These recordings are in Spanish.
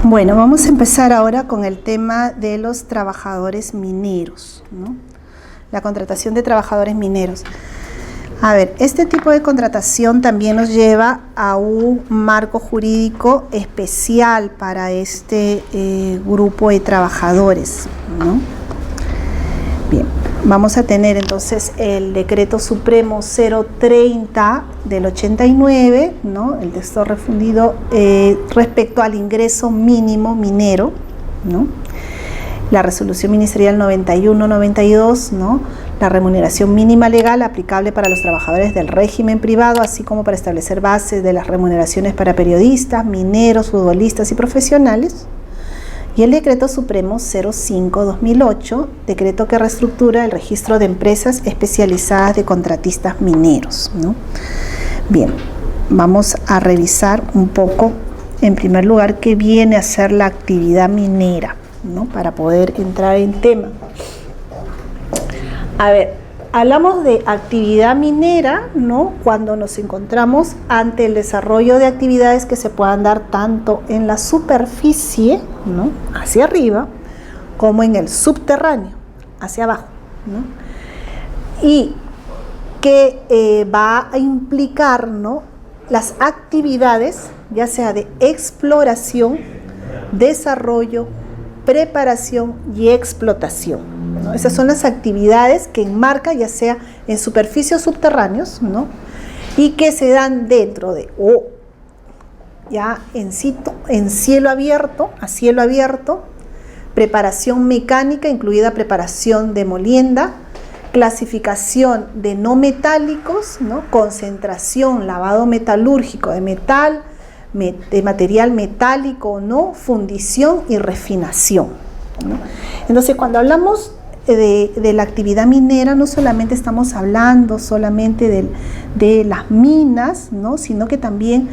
Bueno, vamos a empezar ahora con el tema de los trabajadores mineros, ¿no? La contratación de trabajadores mineros. A ver, este tipo de contratación también nos lleva a un marco jurídico especial para este grupo de trabajadores, ¿no? Bien, vamos a tener entonces el Decreto Supremo 030 del 89, ¿no? El texto refundido respecto al ingreso mínimo minero, ¿no? La Resolución Ministerial 91-92, ¿no? La remuneración mínima legal aplicable para los trabajadores del régimen privado, así como para establecer bases de las remuneraciones para periodistas, mineros, futbolistas y profesionales. Y el Decreto Supremo 05-2008, decreto que reestructura el registro de empresas especializadas de contratistas mineros, ¿no? Bien, vamos a revisar un poco, en primer lugar, qué viene a ser la actividad minera, ¿no? Para poder entrar en tema. A ver, hablamos de actividad minera, ¿no? Cuando nos encontramos ante el desarrollo de actividades que se puedan dar tanto en la superficie, ¿no? Hacia arriba, como en el subterráneo, hacia abajo, ¿no? Y que va a implicar, ¿no? Las actividades, ya sea de exploración, desarrollo, preparación y explotación, ¿no? Esas son las actividades que enmarca, ya sea en superficies subterráneos, ¿no? Y que se dan dentro de ya en cielo abierto, a cielo abierto, preparación mecánica, incluida preparación de molienda, clasificación de no metálicos, ¿no? Concentración, lavado metalúrgico de metal, de material metálico o no, fundición y refinación, ¿no? Entonces, cuando hablamos de la actividad minera, no solamente estamos hablando solamente de las minas, ¿no? Sino que también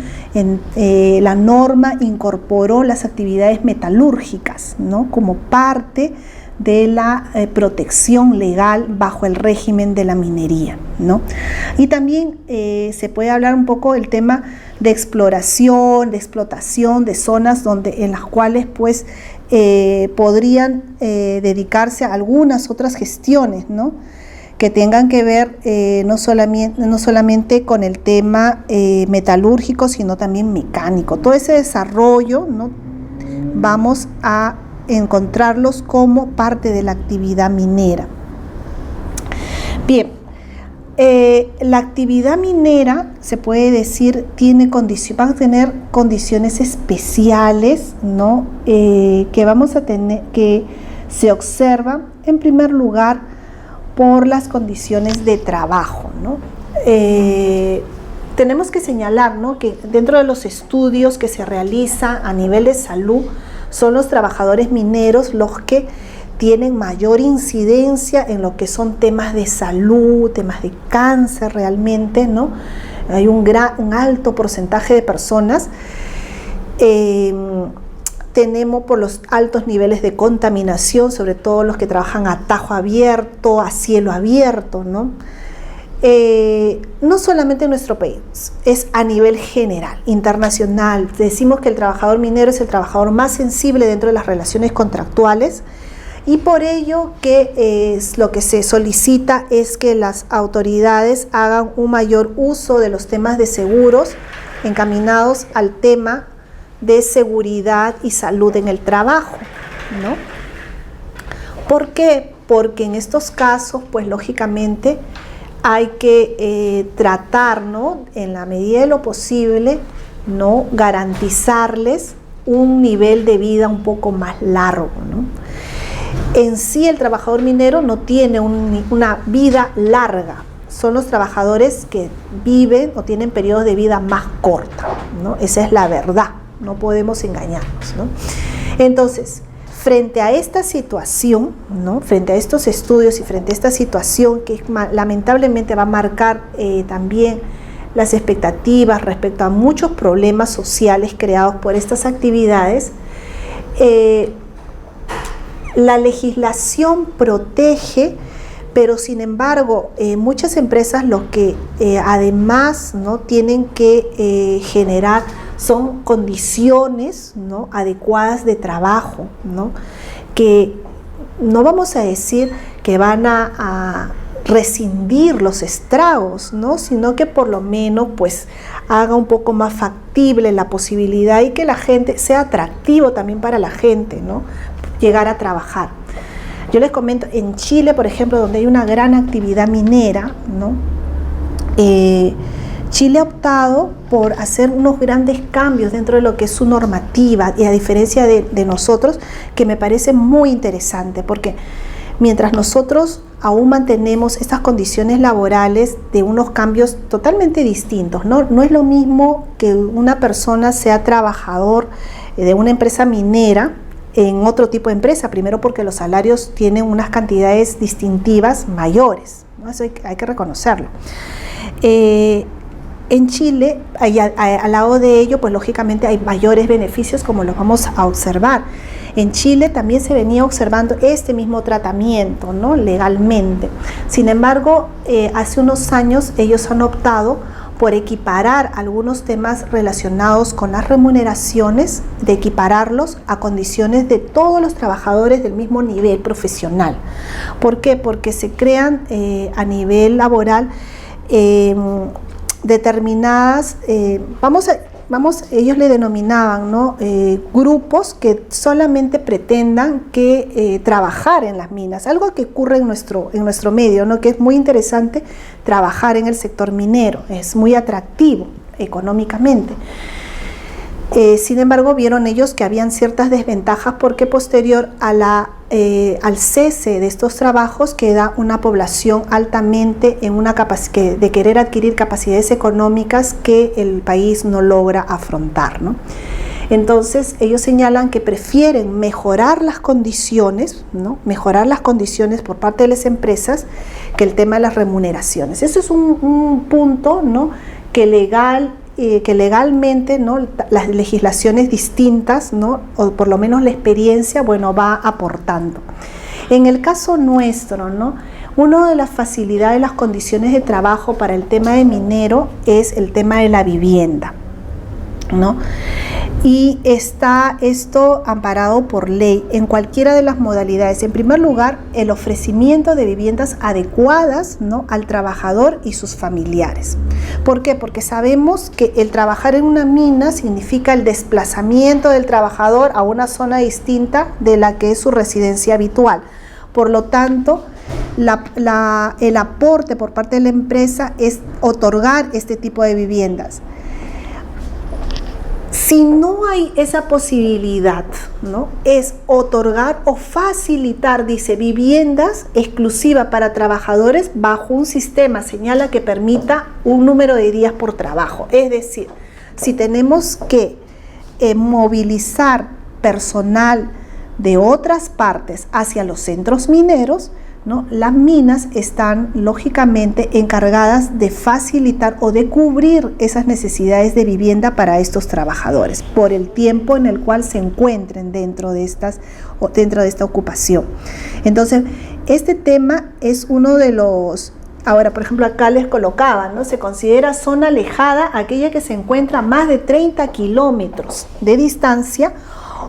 la norma incorporó las actividades metalúrgicas, ¿no? Como parte de la protección legal bajo el régimen de la minería, ¿no? Y también se puede hablar un poco del tema de exploración, de explotación de zonas en las cuales pues podrían dedicarse a algunas otras gestiones, ¿no? Que tengan que ver no solamente con el tema metalúrgico, sino también mecánico. Todo ese desarrollo, ¿no? Vamos a encontrarlos como parte de la actividad minera. Bien, la actividad minera, se puede decir, va a tener condiciones especiales, ¿no? Que vamos a tener, que se observan en primer lugar por las condiciones de trabajo, ¿no? Tenemos que señalar, ¿no? Que dentro de los estudios que se realizan a nivel de salud, son los trabajadores mineros los que tienen mayor incidencia en lo que son temas de salud, temas de cáncer realmente, ¿no? Hay un alto porcentaje de personas. Tenemos por los altos niveles de contaminación, sobre todo los que trabajan a tajo abierto, a cielo abierto, ¿no? No solamente en nuestro país, es a nivel general, internacional. Decimos que el trabajador minero es el trabajador más sensible dentro de las relaciones contractuales, y por ello que lo que se solicita es que las autoridades hagan un mayor uso de los temas de seguros encaminados al tema de seguridad y salud en el trabajo, ¿no? ¿Por qué? Porque en estos casos, pues lógicamente, hay que tratar, ¿no? En la medida de lo posible, ¿no? Garantizarles un nivel de vida un poco más largo, ¿no? En sí, el trabajador minero no tiene una vida larga. Son los trabajadores que viven o tienen periodos de vida más cortos, ¿no? Esa es la verdad, no podemos engañarnos, ¿no? Entonces, frente a esta situación, ¿no? Frente a estos estudios y frente a esta situación que lamentablemente va a marcar también las expectativas respecto a muchos problemas sociales creados por estas actividades, la legislación protege, pero sin embargo muchas empresas lo que además, ¿no? tienen que generar son condiciones, ¿no?, adecuadas de trabajo, ¿no?, que no vamos a decir que van a rescindir los estragos, ¿no?, sino que por lo menos pues haga un poco más factible la posibilidad y que la gente sea atractivo también para la gente, ¿no?, llegar a trabajar. Yo les comento, en Chile, por ejemplo, donde hay una gran actividad minera, ¿no?, Chile ha optado por hacer unos grandes cambios dentro de lo que es su normativa, y a diferencia de nosotros, que me parece muy interesante, porque mientras nosotros aún mantenemos estas condiciones laborales de unos cambios totalmente distintos, ¿no? No es lo mismo que una persona sea trabajador de una empresa minera en otro tipo de empresa, primero porque los salarios tienen unas cantidades distintivas mayores, ¿no? Eso hay que reconocerlo. En Chile, al lado de ello, pues lógicamente hay mayores beneficios, como lo vamos a observar. En Chile también se venía observando este mismo tratamiento, ¿no?, legalmente. Sin embargo, hace unos años ellos han optado por equiparar algunos temas relacionados con las remuneraciones, de equipararlos a condiciones de todos los trabajadores del mismo nivel profesional. ¿Por qué? Porque se crean a nivel laboral determinadas, ellos le denominaban, ¿no?, grupos que solamente pretendan que trabajar en las minas, algo que ocurre en nuestro medio, ¿no?, que es muy interesante trabajar en el sector minero, es muy atractivo económicamente. Sin embargo, vieron ellos que habían ciertas desventajas porque posterior al cese de estos trabajos queda una población altamente en una capacidad de querer adquirir capacidades económicas que el país no logra afrontar, ¿no? Entonces, ellos señalan que prefieren mejorar las condiciones, ¿no?, mejorar las condiciones por parte de las empresas, que el tema de las remuneraciones. Eso es un punto, ¿no?, que legalmente, ¿no?, las legislaciones distintas, ¿no?, o por lo menos la experiencia, bueno, va aportando. En el caso nuestro, ¿no?, una de las facilidades, las condiciones de trabajo para el tema de minero es el tema de la vivienda, ¿no? Y está esto amparado por ley en cualquiera de las modalidades. En primer lugar, el ofrecimiento de viviendas adecuadas, ¿no?, al trabajador y sus familiares. ¿Por qué? Porque sabemos que el trabajar en una mina significa el desplazamiento del trabajador a una zona distinta de la que es su residencia habitual. Por lo tanto, el aporte por parte de la empresa es otorgar este tipo de viviendas. Si no hay esa posibilidad, ¿no?, es otorgar o facilitar, dice, viviendas exclusivas para trabajadores bajo un sistema, señala, que permita un número de días por trabajo. Es decir, si tenemos que movilizar personal de otras partes hacia los centros mineros, ¿no?, las minas están lógicamente encargadas de facilitar o de cubrir esas necesidades de vivienda para estos trabajadores por el tiempo en el cual se encuentren dentro de esta ocupación. Entonces, este tema es uno de los... Ahora, por ejemplo, acá les colocaban, ¿no?, se considera zona alejada aquella que se encuentra a más de 30 kilómetros de distancia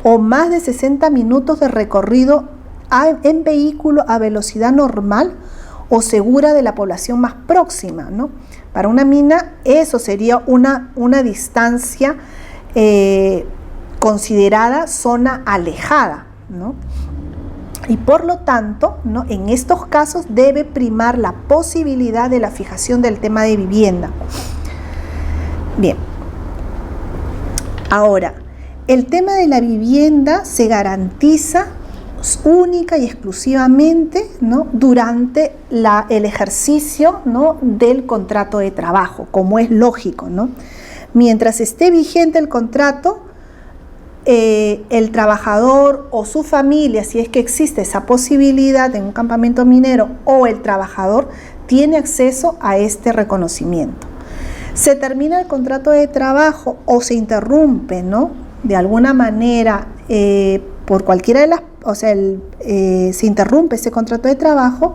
o más de 60 minutos de recorrido en vehículo a velocidad normal o segura de la población más próxima, ¿no? Para una mina eso sería una distancia considerada zona alejada, ¿no? Y por lo tanto, ¿no?, en estos casos debe primar la posibilidad de la fijación del tema de vivienda. Bien. Ahora, el tema de la vivienda se garantiza única y exclusivamente, ¿no?, durante el ejercicio, ¿no?, del contrato de trabajo, como es lógico, ¿no? Mientras esté vigente el contrato, el trabajador o su familia, si es que existe esa posibilidad en un campamento minero, o el trabajador tiene acceso a este reconocimiento. Se termina el contrato de trabajo o se interrumpe, ¿no?, de alguna manera por cualquiera de las, se interrumpe ese contrato de trabajo,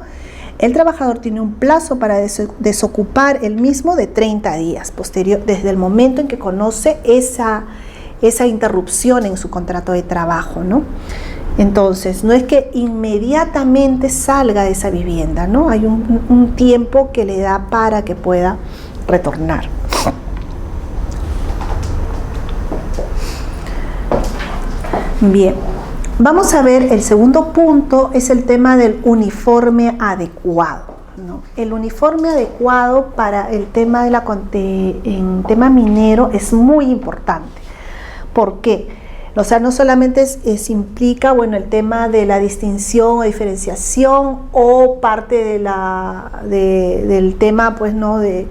el trabajador tiene un plazo para desocupar el mismo de 30 días posterior, desde el momento en que conoce esa interrupción en su contrato de trabajo, ¿no? Entonces, no es que inmediatamente salga de esa vivienda, ¿no? Hay un tiempo que le da para que pueda retornar. Bien, vamos a ver el segundo punto, es el tema del uniforme adecuado, ¿no? El uniforme adecuado para el tema en tema minero es muy importante. ¿Por qué? O sea, no solamente implica, bueno, el tema de la distinción o diferenciación o parte del tema, pues, ¿no? de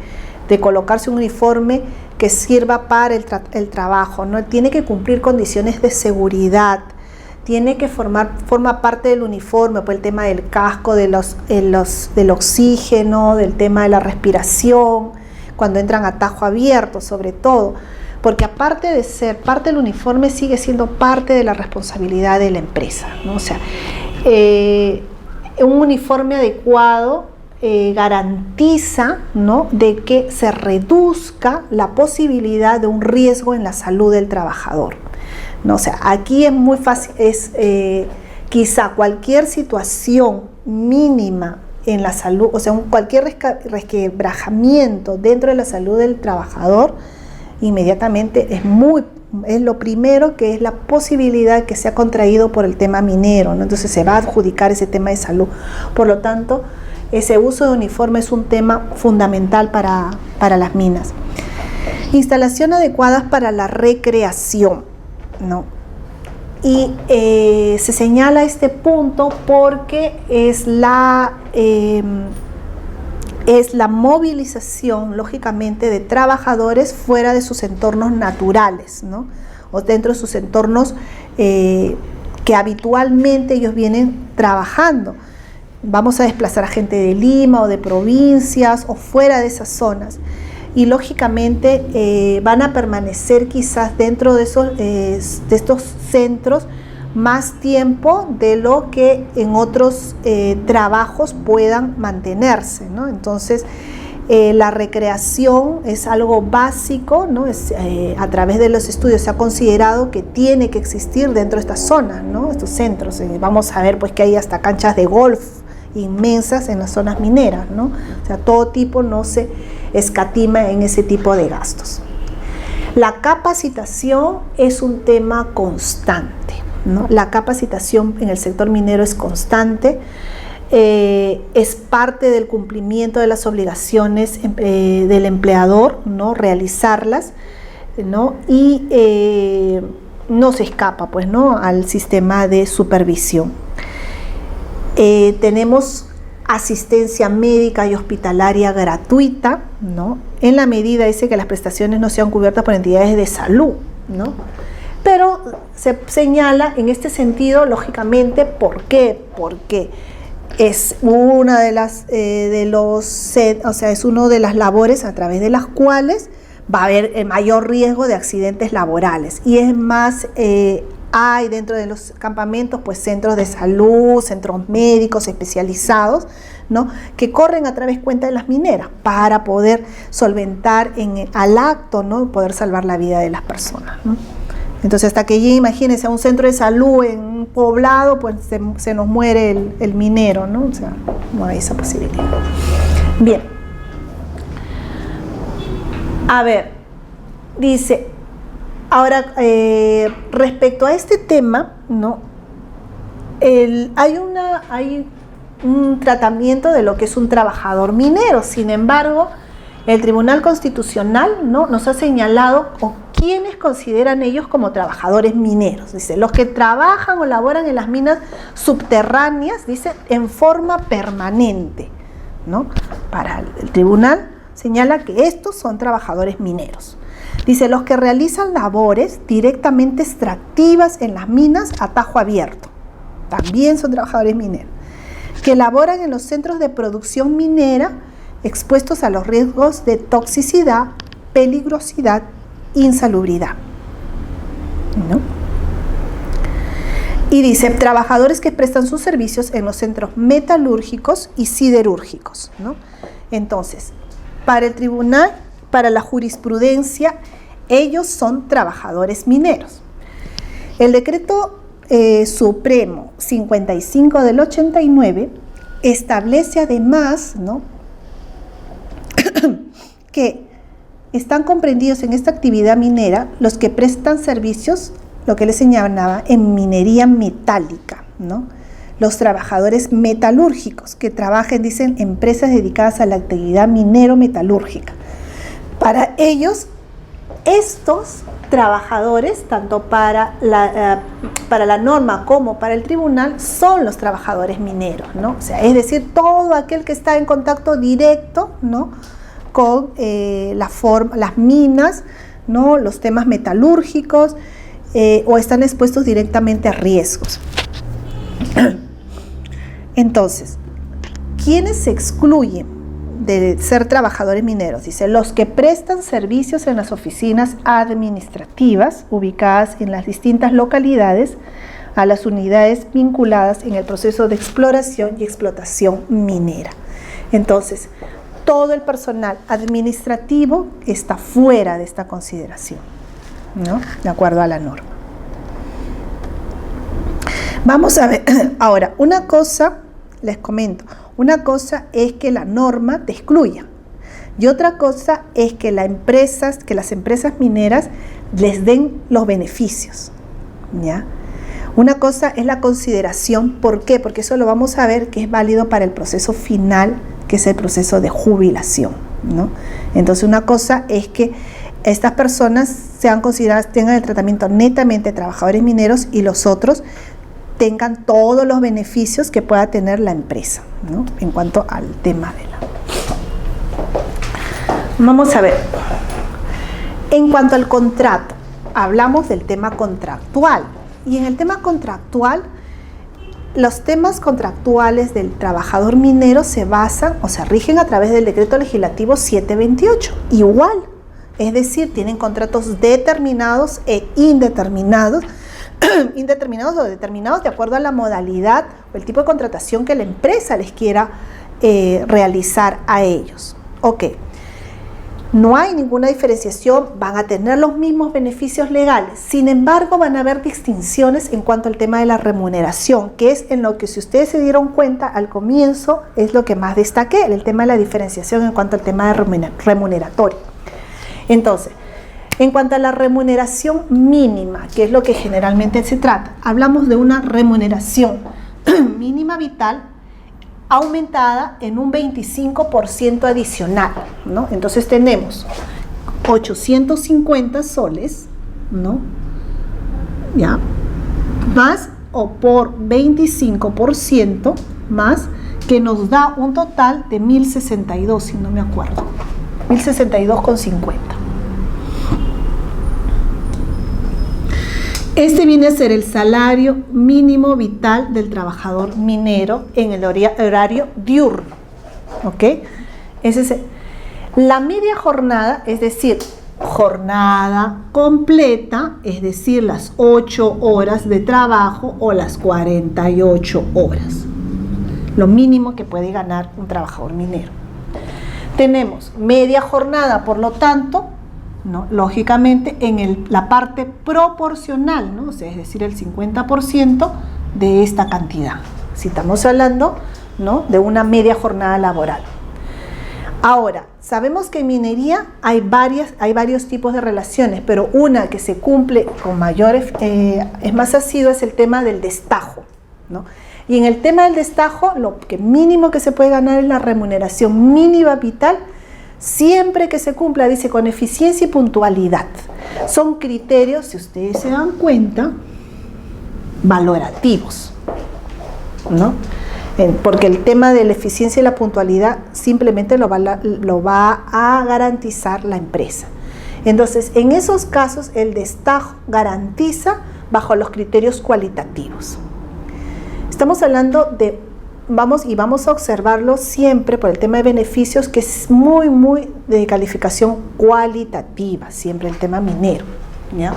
colocarse un uniforme que sirva para el trabajo, ¿no? Tiene que cumplir condiciones de seguridad, tiene que forma parte del uniforme, pues el tema del casco, del oxígeno, del tema de la respiración, cuando entran a tajo abierto, sobre todo, porque aparte de ser parte del uniforme, sigue siendo parte de la responsabilidad de la empresa, ¿no? O sea, un uniforme adecuado garantiza, ¿no?, de que se reduzca la posibilidad de un riesgo en la salud del trabajador, ¿no? O sea, aquí es muy fácil, quizá cualquier situación mínima en la salud, o sea, cualquier resquebrajamiento dentro de la salud del trabajador, inmediatamente es lo primero, que es la posibilidad que sea contraído por el tema minero, ¿no? Entonces se va a adjudicar ese tema de salud. Por lo tanto, ese uso de uniforme es un tema fundamental para las minas. Instalación adecuadas para la recreación, ¿no? Y se señala este punto porque es la movilización, lógicamente, de trabajadores fuera de sus entornos naturales, ¿no? O dentro de sus entornos que habitualmente ellos vienen trabajando. Vamos a desplazar a gente de Lima o de provincias o fuera de esas zonas. Y lógicamente van a permanecer quizás dentro de estos centros más tiempo de lo que en otros trabajos puedan mantenerse, ¿no? Entonces, la recreación es algo básico, ¿no? A través de los estudios se ha considerado que tiene que existir dentro de estas zonas, ¿no? Estos centros. Vamos a ver, pues, que hay hasta canchas de golf inmensas en las zonas mineras, ¿no? O sea, todo tipo no se escatima en ese tipo de gastos. La capacitación es un tema constante, ¿no? La capacitación en el sector minero es constante, es parte del cumplimiento de las obligaciones del empleador, ¿no? Realizarlas, ¿no? Y no se escapa, pues, ¿no?, al sistema de supervisión. Tenemos asistencia médica y hospitalaria gratuita, ¿no?, en la medida que las prestaciones no sean cubiertas por entidades de salud, ¿no? Pero se señala en este sentido, lógicamente, ¿por qué? Porque es una de las es una de las labores a través de las cuales va a haber el mayor riesgo de accidentes laborales, y es más, hay dentro de los campamentos, pues, centros de salud, centros médicos especializados, ¿no?, que corren a través cuenta de las mineras para poder solventar al acto, ¿no?, poder salvar la vida de las personas, ¿no? Entonces, hasta que llegue, imagínense, a un centro de salud en un poblado, pues se nos muere el minero, ¿no? O sea, no hay esa posibilidad. Bien. A ver, dice, ahora, respecto a este tema, ¿no?, hay un tratamiento de lo que es un trabajador minero. Sin embargo, el Tribunal Constitucional, ¿no?, nos ha señalado quiénes consideran ellos como trabajadores mineros. Dice, los que trabajan o laboran en las minas subterráneas, dice, en forma permanente, ¿no? Para el tribunal señala que estos son trabajadores mineros. Dice, los que realizan labores directamente extractivas en las minas a tajo abierto, también son trabajadores mineros. Que laboran en los centros de producción minera expuestos a los riesgos de toxicidad, peligrosidad, insalubridad, ¿no? Y dice, trabajadores que prestan sus servicios en los centros metalúrgicos y siderúrgicos, ¿no? Entonces, para el tribunal, para la jurisprudencia, ellos son trabajadores mineros. El decreto Supremo 55 del 89 establece además, ¿no?, que están comprendidos en esta actividad minera los que prestan servicios, lo que les señalaba, en minería metálica, ¿no? Los trabajadores metalúrgicos que trabajan, dicen, empresas dedicadas a la actividad minero-metalúrgica. Para ellos, estos trabajadores, tanto para la norma como para el tribunal, son los trabajadores mineros, ¿no? O sea, es decir, todo aquel que está en contacto directo, ¿no?, con las minas, ¿no?, los temas metalúrgicos, o están expuestos directamente a riesgos. Entonces, ¿quiénes se excluyen de ser trabajadores mineros? Dice, los que prestan servicios en las oficinas administrativas ubicadas en las distintas localidades, a las unidades vinculadas en el proceso de exploración y explotación minera. Entonces, todo el personal administrativo está fuera de esta consideración, ¿no?, de acuerdo a la norma. Vamos a ver, ahora, una cosa, les comento, una cosa es que la norma te excluya y otra cosa es que las empresas mineras les den los beneficios, ¿ya? Una cosa es la consideración, ¿por qué? Porque eso lo vamos a ver que es válido para el proceso final, que es el proceso de jubilación, ¿no? Entonces, una cosa es que estas personas sean consideradas, tengan el tratamiento netamente de trabajadores mineros y los otros tengan todos los beneficios que pueda tener la empresa, ¿no?, en cuanto al tema de la... Vamos a ver, en cuanto al contrato, hablamos del tema contractual, y en el tema contractual, los temas contractuales del trabajador minero se basan o se rigen a través del decreto legislativo 728, igual, es decir, tienen contratos determinados e indeterminados, indeterminados o determinados de acuerdo a la modalidad o el tipo de contratación que la empresa les quiera realizar a ellos. Ok, no hay ninguna diferenciación, van a tener los mismos beneficios legales, sin embargo van a haber distinciones en cuanto al tema de la remuneración, que es en lo que, si ustedes se dieron cuenta al comienzo, es lo que más destaqué, el tema de la diferenciación en cuanto al tema de remuneratorio. Entonces, en cuanto a la remuneración mínima, que es lo que generalmente se trata, hablamos de una remuneración mínima vital aumentada en un 25% adicional, ¿no? Entonces tenemos 850 soles, ¿no?, ¿ya?, más o por 25% más, que nos da un total de 1.062, si no me acuerdo, 1.062,50. Este viene a ser el salario mínimo vital del trabajador minero en el horario diurno, ¿ok? Ese es la media jornada, es decir, jornada completa, es decir, las 8 horas de trabajo o las 48 horas, lo mínimo que puede ganar un trabajador minero. Tenemos media jornada, por lo tanto, ¿no?, lógicamente en la parte proporcional, ¿no?, o sea, es decir, el 50% de esta cantidad, si estamos hablando, ¿no?, de una media jornada laboral. Ahora, sabemos que en minería hay varios tipos de relaciones, pero una que se cumple con mayores, es más asiduo, es el tema del destajo, ¿no? Y en el tema del destajo, lo que mínimo que se puede ganar es la remuneración mínima vital, siempre que se cumpla, dice, con eficiencia y puntualidad. Son criterios, si ustedes se dan cuenta, valorativos, ¿no? Porque el tema de la eficiencia y la puntualidad simplemente lo va a garantizar la empresa. Entonces, en esos casos, el destajo garantiza bajo los criterios cualitativos. Estamos hablando de... Vamos a observarlo siempre por el tema de beneficios, que es muy de calificación cualitativa, siempre el tema minero, ¿ya?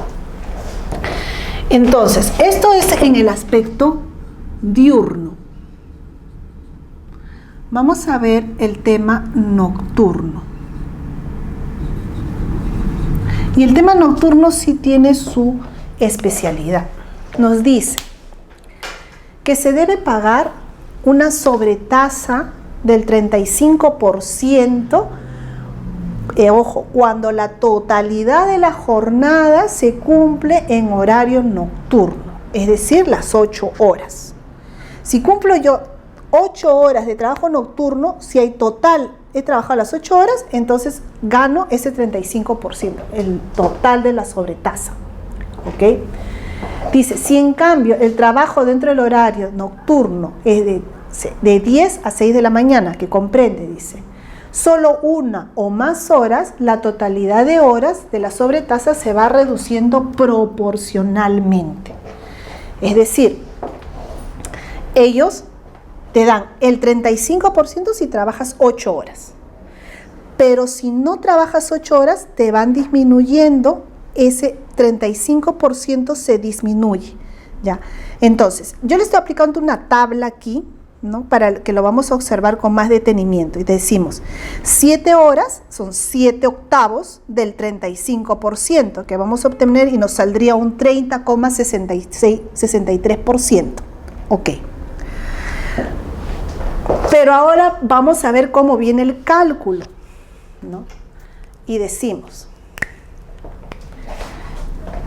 Entonces, esto es en el aspecto diurno. Vamos a ver el tema nocturno. Y el tema nocturno sí tiene su especialidad. Nos dice que se debe pagar una sobretasa del 35%, ojo, cuando la totalidad de la jornada se cumple en horario nocturno, es decir, las 8 horas. Si cumplo yo 8 horas de trabajo nocturno, si hay total, he trabajado las 8 horas, entonces gano ese 35%, el total de la sobretasa. ¿Ok? Dice, si en cambio el trabajo dentro del horario nocturno es de 10 a 6 de la mañana, que comprende, dice, solo una o más horas, la totalidad de horas de la sobretasa se va reduciendo proporcionalmente. Es decir, ellos te dan el 35% si trabajas 8 horas. Pero si no trabajas 8 horas, te van disminuyendo, ese 35% se disminuye. ¿Ya? Entonces, yo le estoy aplicando una tabla aquí, ¿no? Para que lo vamos a observar con más detenimiento. Y decimos, 7 horas son 7 octavos del 35% que vamos a obtener y nos saldría un 30,63%. Ok. Pero ahora vamos a ver cómo viene el cálculo, ¿no? Y decimos,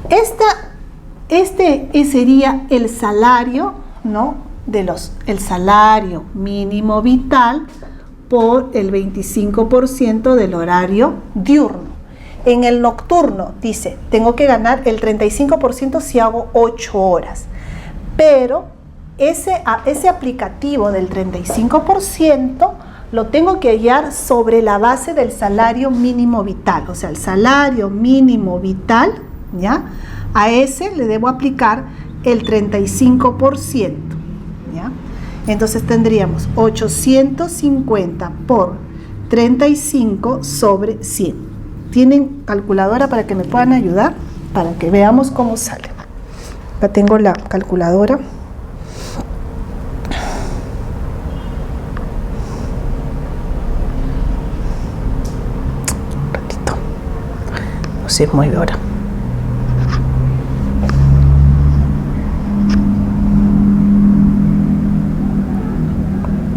este sería el salario, ¿no? El salario mínimo vital por el 25% del horario diurno. En el nocturno, dice, tengo que ganar el 35% si hago 8 horas. Pero ese aplicativo del 35% lo tengo que hallar sobre la base del salario mínimo vital. O sea, el salario mínimo vital, ¿ya? A ese le debo aplicar el 35%, ¿ya? Entonces tendríamos 850 por 35 sobre 100. ¿Tienen calculadora para que me puedan ayudar? Para que veamos cómo sale. Acá tengo la calculadora. Un ratito. No se mueve ahora.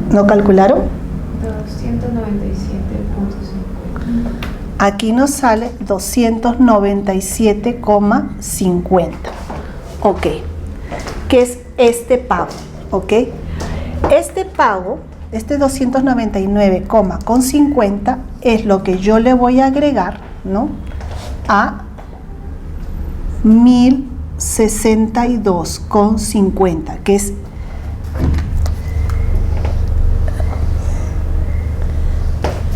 ¿No calcularon? 297,50. Aquí nos sale 297,50. Ok. ¿Qué es este pago? Ok. Este pago, este 299,50 es lo que yo le voy a agregar, ¿no? A 1062,50, que es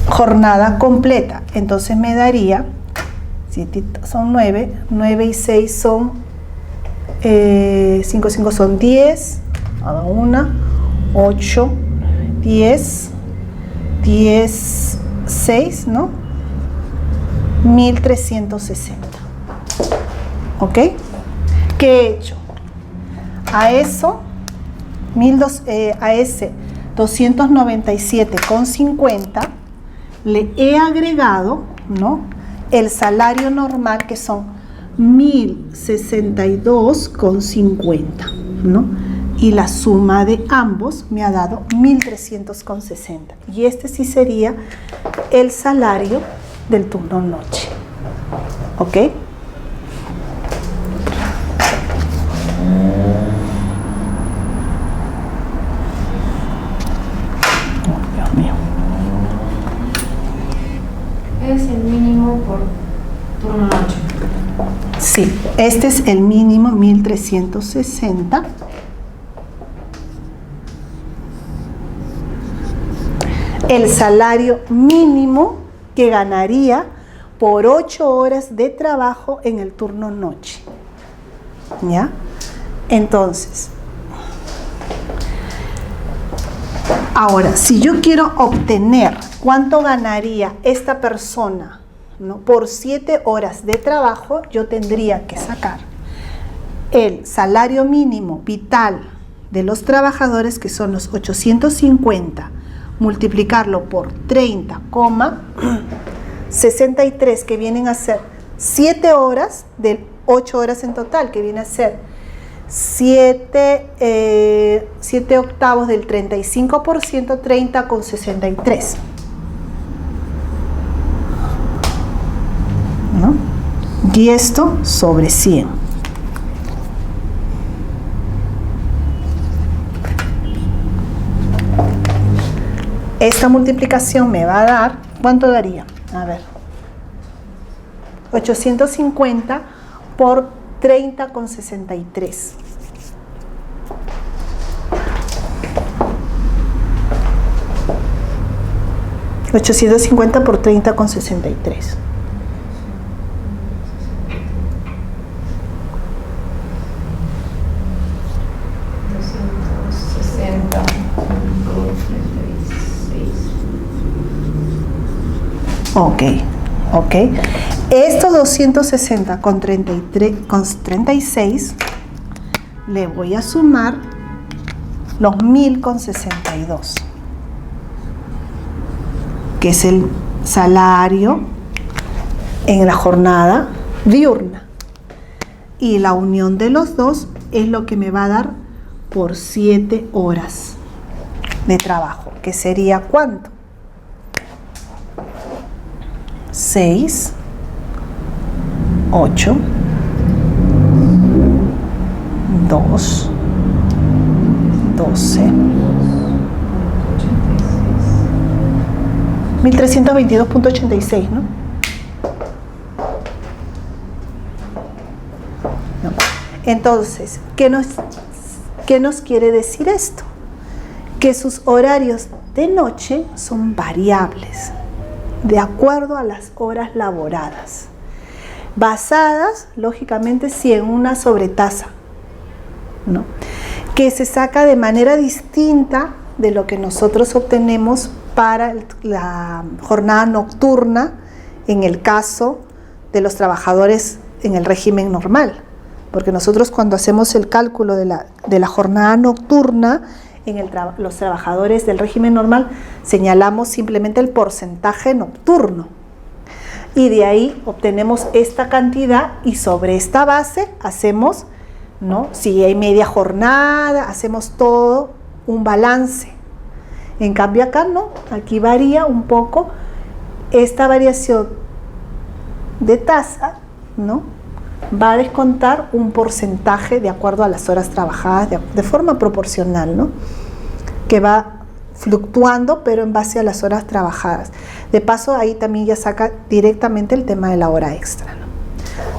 jornada completa. Entonces me daría, son 9 y 6 son 5 son 10, 1, 8, 10, 6, ¿no? 1360. ¿Ok? ¿Qué he hecho? A eso, a ese 297,50 le he agregado, ¿no?, el salario normal, que son 1062,50, ¿no? Y la suma de ambos me ha dado 1360. Y este sí sería el salario del turno noche. ¿Ok? Es el mínimo por turno noche. Sí, este es el mínimo, 1360. El salario mínimo que ganaría por 8 horas de trabajo en el turno noche. ¿Ya? Entonces, ahora, si yo quiero obtener cuánto ganaría esta persona, ¿no?, por 7 horas de trabajo, yo tendría que sacar el salario mínimo vital de los trabajadores, que son los 850, multiplicarlo por 30,63, que vienen a ser 7 horas de 8 horas en total, que viene a ser 7 octavos del 35%, 30,63. ¿No? Y esto sobre 100. Esta multiplicación me va a dar, ¿cuánto daría? A ver, 850 por 30,63. $850 por 30,63. Ok. Estos 260 con 36 le voy a sumar los 1000,62, que es el salario en la jornada diurna. Y la unión de los dos es lo que me va a dar por 7 horas de trabajo, que sería ¿cuánto? 6, 8, 2, 12, 1322,86, ¿no? Entonces, ¿qué nos quiere decir esto? Que sus horarios de noche son variables, de acuerdo a las horas laboradas, basadas, lógicamente, sí, en una sobretasa, ¿no? Que se saca de manera distinta de lo que nosotros obtenemos para la jornada nocturna, en el caso de los trabajadores en el régimen normal. Porque nosotros, cuando hacemos el cálculo de la jornada nocturna, los trabajadores del régimen normal señalamos simplemente el porcentaje nocturno y de ahí obtenemos esta cantidad, y sobre esta base hacemos, ¿no?, si hay media jornada, hacemos todo un balance. En cambio acá no, aquí varía un poco esta variación de tasa, ¿no? Va a descontar un porcentaje de acuerdo a las horas trabajadas, de forma proporcional, ¿no? Que va fluctuando, pero en base a las horas trabajadas. De paso, ahí también ya saca directamente el tema de la hora extra, ¿no?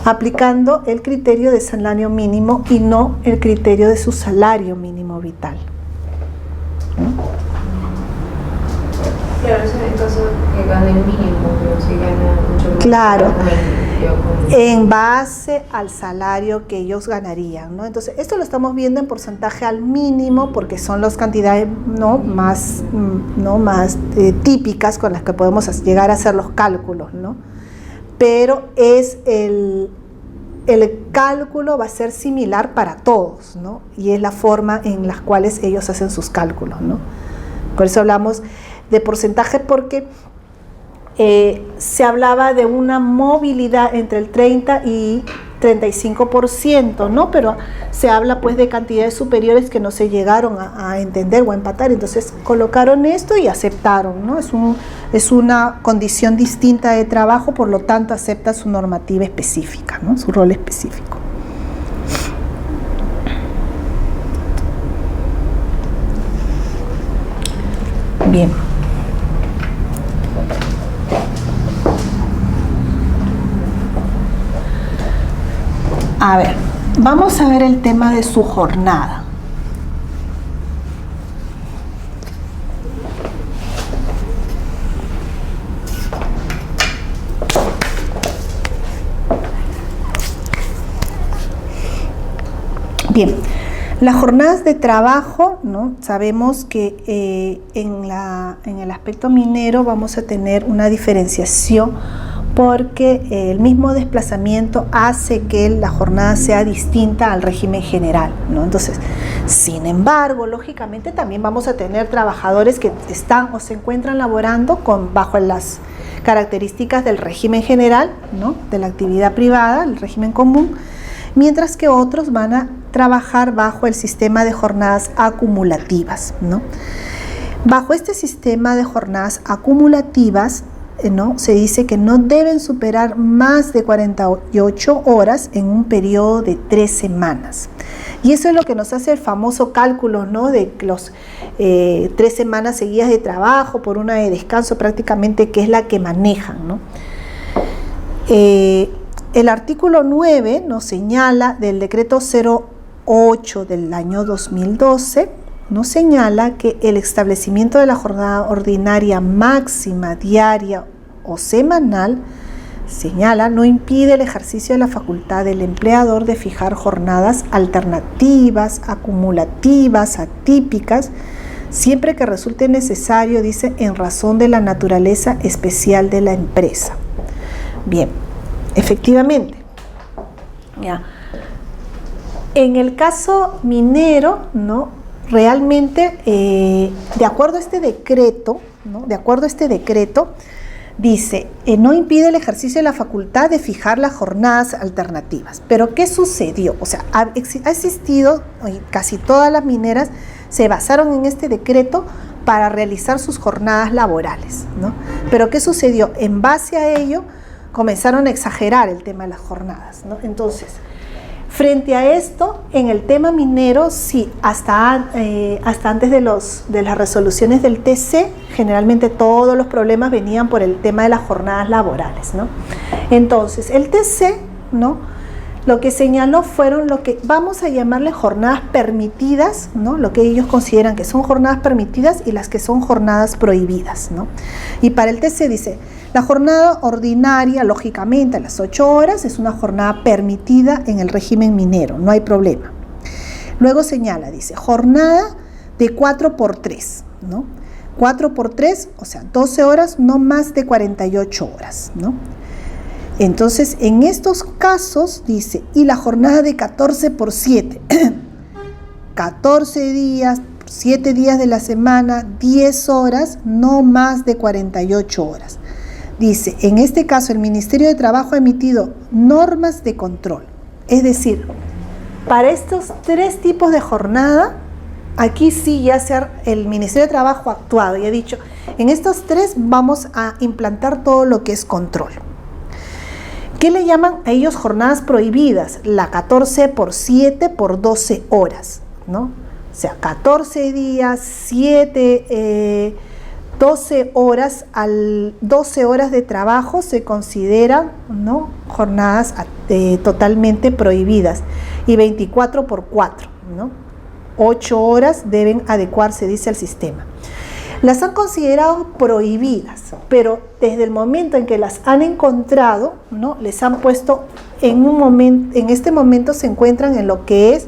Aplicando el criterio de salario mínimo y no el criterio de su salario mínimo vital, ¿no? Claro, eso en caso que gane el mínimo, pero si gana mucho más. Claro, en base al salario que ellos ganarían, ¿no? Entonces, esto lo estamos viendo en porcentaje al mínimo porque son las cantidades más típicas con las que podemos llegar a hacer los cálculos, ¿no? Pero es el cálculo va a ser similar para todos, ¿no? Y es la forma en las cuales ellos hacen sus cálculos, ¿no? Por eso hablamos de porcentaje, porque se hablaba de una movilidad entre el 30 y 35%, ¿no? Pero se habla pues de cantidades superiores que no se llegaron a entender o a empatar, entonces colocaron esto y aceptaron, ¿no? Es una condición distinta de trabajo, por lo tanto acepta su normativa específica, ¿no? Su rol específico. Bien. A ver, vamos a ver el tema de su jornada. Bien, las jornadas de trabajo, ¿no? Sabemos que en el aspecto minero vamos a tener una diferenciación porque el mismo desplazamiento hace que la jornada sea distinta al régimen general, ¿no? Entonces, sin embargo, lógicamente también vamos a tener trabajadores que están o se encuentran laborando bajo las características del régimen general, ¿no? De la actividad privada, el régimen común, mientras que otros van a trabajar bajo el sistema de jornadas acumulativas, ¿no? Bajo este sistema de jornadas acumulativas, ¿no? Se dice que no deben superar más de 48 horas en un periodo de 3 semanas. Y eso es lo que nos hace el famoso cálculo, ¿no? De los 3 semanas seguidas de trabajo por una de descanso prácticamente, que es la que manejan, ¿no? El artículo 9 nos señala del decreto 08 del año 2012, nos señala que el establecimiento de la jornada ordinaria máxima, diaria o semanal, señala, no impide el ejercicio de la facultad del empleador de fijar jornadas alternativas, acumulativas, atípicas, siempre que resulte necesario, dice, en razón de la naturaleza especial de la empresa. Bien, efectivamente, ya. En el caso minero, ¿no? Realmente, de acuerdo a este decreto, ¿no? De acuerdo a este decreto, dice, no impide el ejercicio de la facultad de fijar las jornadas alternativas. Pero ¿qué sucedió? O sea, ha existido, casi todas las mineras se basaron en este decreto para realizar sus jornadas laborales, ¿no? Pero ¿qué sucedió? En base a ello, comenzaron a exagerar el tema de las jornadas, ¿no? Entonces, frente a esto, en el tema minero, sí, hasta antes de las resoluciones del TC, generalmente todos los problemas venían por el tema de las jornadas laborales, ¿no? Entonces, el TC, ¿no? Lo que señaló fueron lo que vamos a llamarle jornadas permitidas, ¿no? Lo que ellos consideran que son jornadas permitidas y las que son jornadas prohibidas, ¿no? Y para el TC dice, la jornada ordinaria, lógicamente, a las 8 horas, es una jornada permitida en el régimen minero, no hay problema. Luego señala, dice, jornada de 4x3, ¿no? 4x3, o sea, 12 horas, no más de 48 horas, ¿no? Entonces, en estos casos, dice, y la jornada de 14x7, 14 días, 7 días de la semana, 10 horas, no más de 48 horas. Dice, en este caso el Ministerio de Trabajo ha emitido normas de control. Es decir, para estos 3 tipos de jornada, aquí sí ya el Ministerio de Trabajo ha actuado y ha dicho, en estos 3 vamos a implantar todo lo que es control. ¿Qué le llaman a ellos jornadas prohibidas? La 14x7 por 12 horas, ¿no? O sea, 14 días, 12 horas, 12 horas de trabajo se consideran, ¿no? Jornadas totalmente prohibidas. Y 24x4, ¿no? 8 horas deben adecuarse, dice el sistema. Las han considerado prohibidas, pero desde el momento en que las han encontrado, ¿no? Les han puesto en este momento se encuentran en lo que es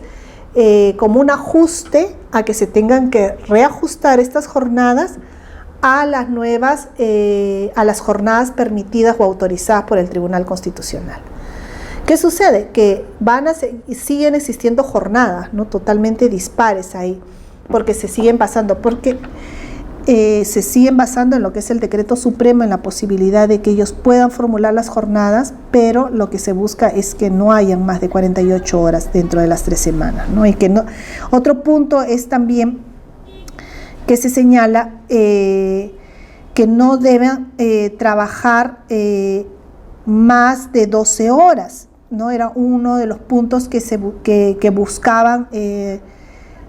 como un ajuste a que se tengan que reajustar estas jornadas a las nuevas, a las jornadas permitidas o autorizadas por el Tribunal Constitucional. ¿Qué sucede? Que siguen existiendo jornadas, ¿no? Totalmente dispares ahí, porque se siguen basando en lo que es el decreto supremo, en la posibilidad de que ellos puedan formular las jornadas, pero lo que se busca es que no hayan más de 48 horas dentro de las 3 semanas, ¿no? Y que no. Otro punto es también que se señala que no deben trabajar más de 12 horas, ¿no? Era uno de los puntos que buscaban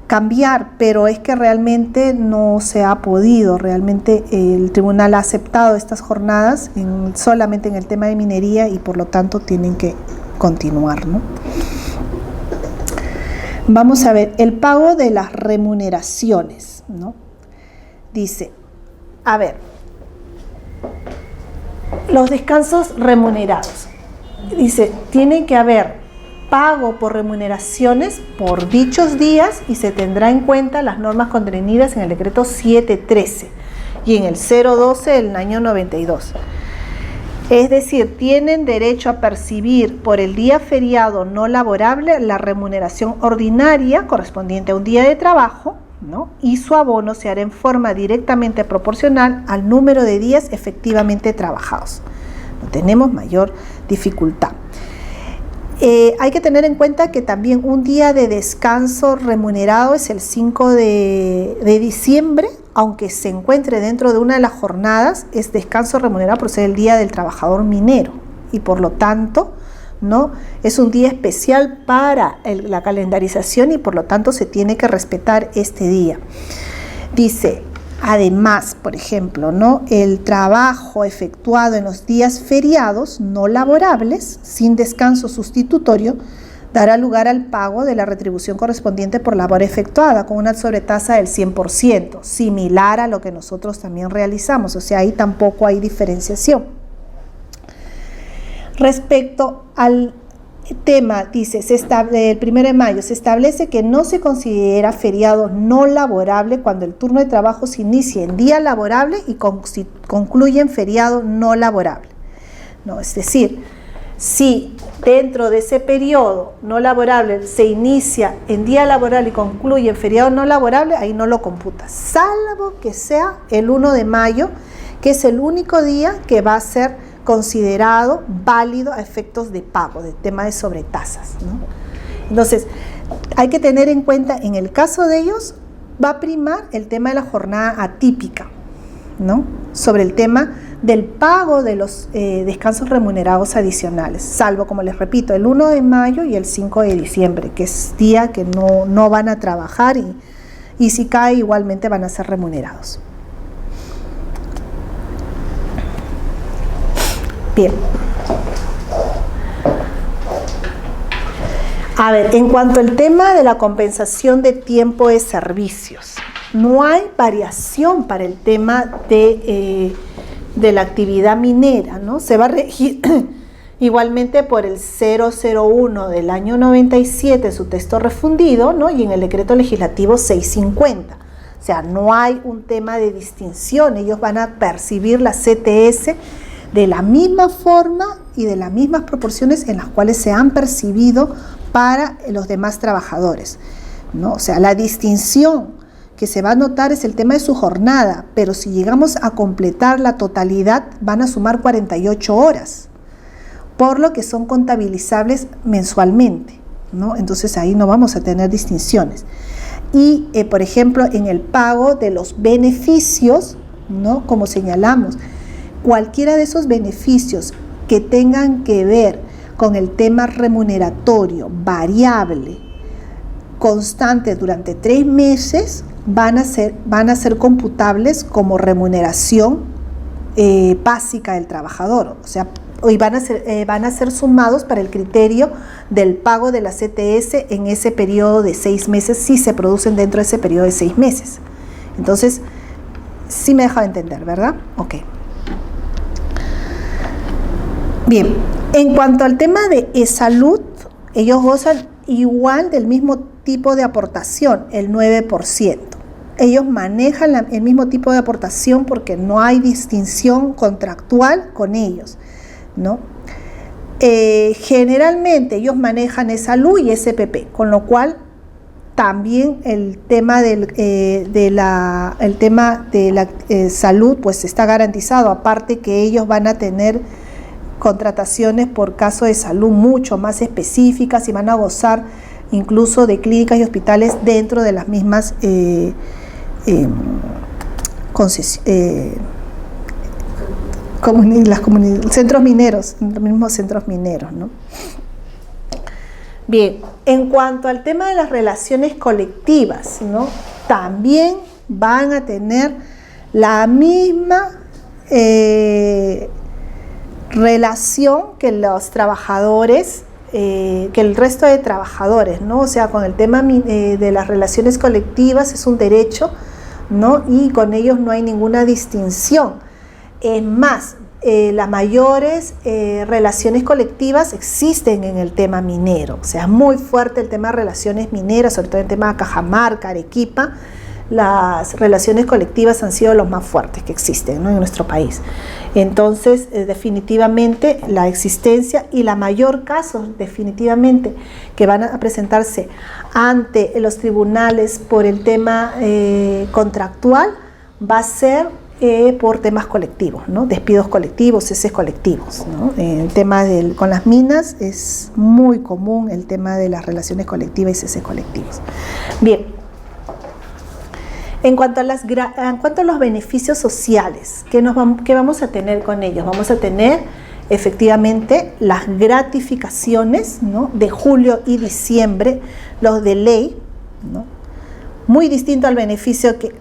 cambiar, pero es que realmente no se ha podido. Realmente el tribunal ha aceptado estas jornadas solamente en el tema de minería y por lo tanto tienen que continuar, ¿no? Vamos a ver el pago de las remuneraciones, ¿no? Dice, a ver, los descansos remunerados. Dice, tiene que haber pago por remuneraciones por dichos días y se tendrá en cuenta las normas contenidas en el decreto 713 y en el 012 del año 92. Es decir, tienen derecho a percibir por el día feriado no laborable la remuneración ordinaria correspondiente a un día de trabajo, ¿no? Y su abono se hará en forma directamente proporcional al número de días efectivamente trabajados. No tenemos mayor dificultad. Hay que tener en cuenta que también un día de descanso remunerado es el 5 de diciembre, aunque se encuentre dentro de una de las jornadas, es descanso remunerado por ser el Día del Trabajador Minero y por lo tanto, ¿no? Es un día especial para la calendarización y por lo tanto se tiene que respetar este día. Dice, además, por ejemplo, ¿no? El trabajo efectuado en los días feriados no laborables, sin descanso sustitutorio, dará lugar al pago de la retribución correspondiente por labor efectuada con una sobretasa del 100%, similar a lo que nosotros también realizamos, o sea, ahí tampoco hay diferenciación. Respecto al tema, dice, el 1 de mayo, se establece que no se considera feriado no laborable cuando el turno de trabajo se inicia en día laborable y concluye en feriado no laborable. No, es decir, si dentro de ese periodo no laborable se inicia en día laboral y concluye en feriado no laborable, ahí no lo computa, salvo que sea el 1 de mayo, que es el único día que va a ser considerado válido a efectos de pago, de tema de sobretasas, ¿no? Entonces, hay que tener en cuenta, en el caso de ellos, va a primar el tema de la jornada atípica, ¿no? Sobre el tema del pago de los descansos remunerados adicionales, salvo, como les repito, el 1 de mayo y el 5 de diciembre, que es día que no van a trabajar y si cae igualmente van a ser remunerados. Bien. A ver, en cuanto al tema de la compensación de tiempo de servicios, no hay variación para el tema de la actividad minera, ¿no? Se va a regir igualmente por el 001 del año 97, su texto refundido, ¿no? Y en el decreto legislativo 650. O sea, no hay un tema de distinción, ellos van a percibir la CTS de la misma forma y de las mismas proporciones en las cuales se han percibido para los demás trabajadores, ¿no? O sea, la distinción que se va a notar es el tema de su jornada, pero si llegamos a completar la totalidad van a sumar 48 horas, por lo que son contabilizables mensualmente, ¿no? Entonces ahí no vamos a tener distinciones. Y, por ejemplo, en el pago de los beneficios, ¿no? Como señalamos, cualquiera de esos beneficios que tengan que ver con el tema remuneratorio variable constante durante 3 meses van a ser computables como remuneración básica del trabajador, o sea, y van a ser sumados para el criterio del pago de la CTS en ese periodo de 6 meses si se producen dentro de ese periodo de 6 meses. Entonces, sí me deja de entender, ¿verdad? Ok. Bien, en cuanto al tema de salud, ellos gozan igual del mismo tipo de aportación, el 9%. Ellos manejan el mismo tipo de aportación porque no hay distinción contractual con ellos, ¿no? Generalmente ellos manejan salud y SPP, con lo cual también el tema de la salud pues está garantizado, aparte que ellos van a tener contrataciones por caso de salud mucho más específicas y van a gozar incluso de clínicas y hospitales dentro de las mismas centros mineros, los mismos centros mineros, ¿no? Bien, en cuanto al tema de las relaciones colectivas, ¿no? También van a tener la misma relación que los trabajadores, que el resto de trabajadores, ¿no? O sea, con el tema de las relaciones colectivas es un derecho, ¿no? Y con ellos no hay ninguna distinción. Es más, las mayores relaciones colectivas existen en el tema minero, o sea, es muy fuerte el tema de relaciones mineras, sobre todo el tema de Cajamarca, Arequipa, las relaciones colectivas han sido los más fuertes que existen, ¿no?, en nuestro país. Entonces, definitivamente la existencia y la mayor casos definitivamente que van a presentarse ante los tribunales por el tema contractual va a ser por temas colectivos, ¿no?, despidos colectivos, ceses colectivos, ¿no? El tema con las minas es muy común el tema de las relaciones colectivas y ceses colectivos. Bien, en cuanto a los beneficios sociales, ¿qué vamos a tener con ellos? Vamos a tener efectivamente las gratificaciones, ¿no?, de julio y diciembre, los de ley, ¿no?, muy distinto al beneficio que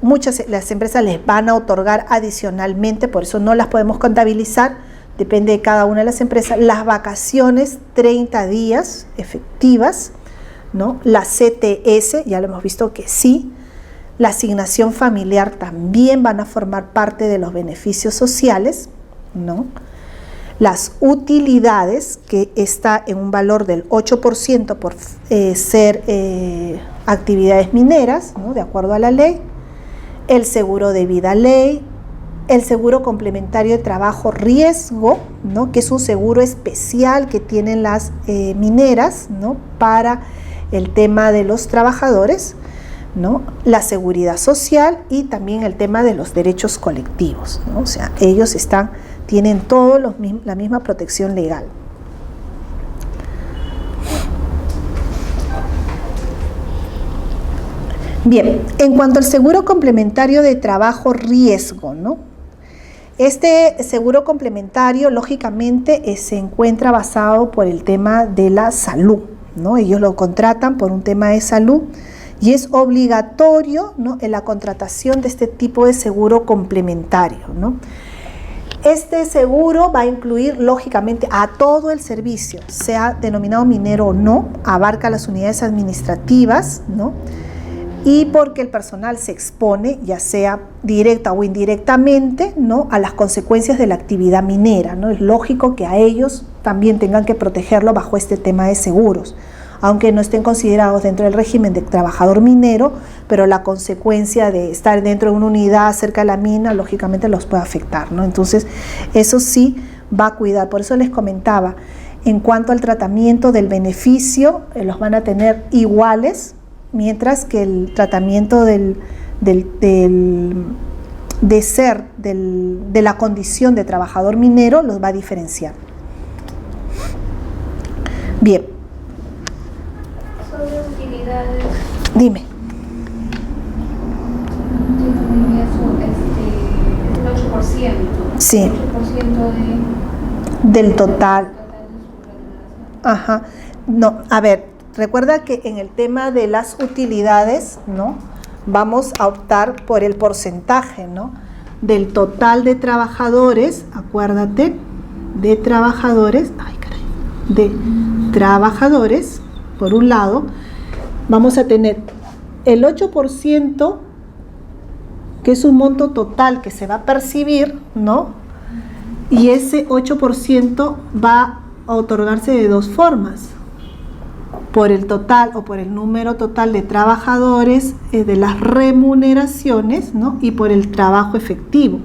las empresas les van a otorgar adicionalmente, por eso no las podemos contabilizar, depende de cada una de las empresas. Las vacaciones, 30 días efectivas, ¿no? La CTS, ya lo hemos visto que sí. La asignación familiar también van a formar parte de los beneficios sociales, ¿no? Las utilidades, que está en un valor del 8% por ser actividades mineras, ¿no?, de acuerdo a la ley. El seguro de vida ley, el seguro complementario de trabajo riesgo, ¿no?, que es un seguro especial que tienen las mineras, ¿no?, para el tema de los trabajadores, ¿no?, la seguridad social y también el tema de los derechos colectivos, ¿no? O sea, ellos tienen todos la misma protección legal. Bien, en cuanto al seguro complementario de trabajo riesgo, ¿no?, este seguro complementario lógicamente se encuentra basado por el tema de la salud, ¿no? Ellos lo contratan por un tema de salud y es obligatorio, ¿no?, en la contratación de este tipo de seguro complementario, ¿no? Este seguro va a incluir lógicamente a todo el servicio, sea denominado minero o no, abarca las unidades administrativas, ¿no?, y porque el personal se expone, ya sea directa o indirectamente, ¿no?, a las consecuencias de la actividad minera, ¿no? Es lógico que a ellos también tengan que protegerlo bajo este tema de seguros, aunque no estén considerados dentro del régimen de trabajador minero, pero la consecuencia de estar dentro de una unidad cerca de la mina, lógicamente los puede afectar, ¿no? Entonces, eso sí va a cuidar. Por eso les comentaba, en cuanto al tratamiento del beneficio, los van a tener iguales, mientras que el tratamiento de la condición de trabajador minero los va a diferenciar. Bien. Sobre utilidades. Dime. El 8%. Sí. El 8% del total. Ajá. No, a ver, recuerda que en el tema de las utilidades, ¿no?, vamos a optar por el porcentaje, ¿no?, del total de trabajadores, acuérdate, de trabajadores, por un lado, vamos a tener el 8%, que es un monto total que se va a percibir, ¿no?, y ese 8% va a otorgarse de dos formas: por el total o por el número total de trabajadores de las remuneraciones, ¿no?, y por el trabajo efectivo,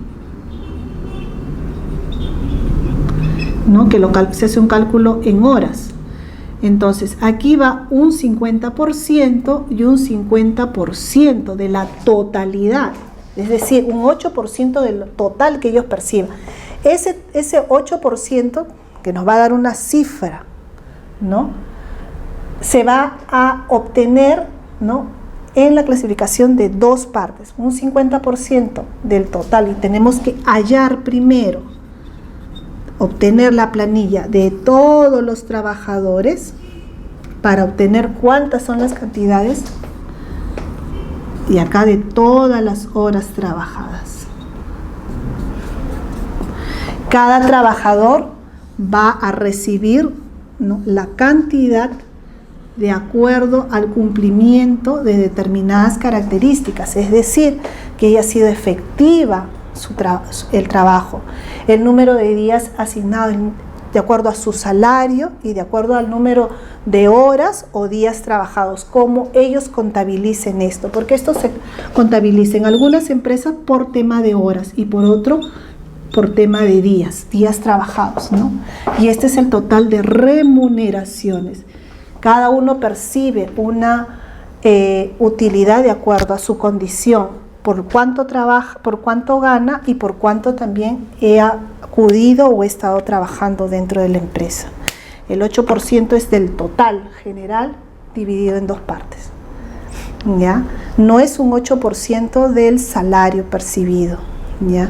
¿no?, que se hace un cálculo en horas. Entonces, aquí va un 50% y un 50% de la totalidad, es decir, un 8% del total que ellos perciban. Ese 8% que nos va a dar una cifra, ¿no?, se va a obtener, ¿no?, en la clasificación de dos partes, un 50% del total, y tenemos que hallar primero, obtener la planilla de todos los trabajadores para obtener cuántas son las cantidades, y acá de todas las horas trabajadas. Cada trabajador va a recibir, ¿no?, la cantidad de acuerdo al cumplimiento de determinadas características, es decir, que haya sido efectiva el trabajo, el número de días asignados de acuerdo a su salario y de acuerdo al número de horas o días trabajados, cómo ellos contabilicen esto, porque esto se contabiliza en algunas empresas por tema de horas y por otro por tema de días trabajados, ¿no? Y este es el total de remuneraciones. Cada uno percibe una utilidad de acuerdo a su condición, por cuánto trabaja, por cuánto gana y por cuánto también he acudido o he estado trabajando dentro de la empresa. El 8% es del total general dividido en dos partes, ¿ya? No es un 8% del salario percibido, ¿ya?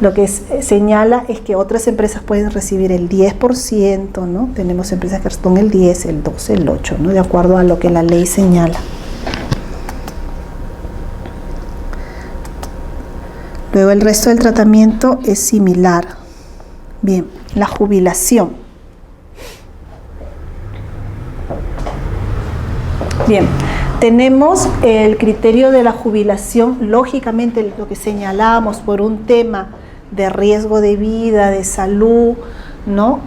Lo que señala es que otras empresas pueden recibir el 10%, ¿no? Tenemos empresas que son el 10, el 12, el 8, ¿no? De acuerdo a lo que la ley señala. Luego el resto del tratamiento es similar. Bien, la jubilación. Bien, tenemos el criterio de la jubilación, lógicamente lo que señalábamos por un tema de riesgo de vida, de salud, ¿no?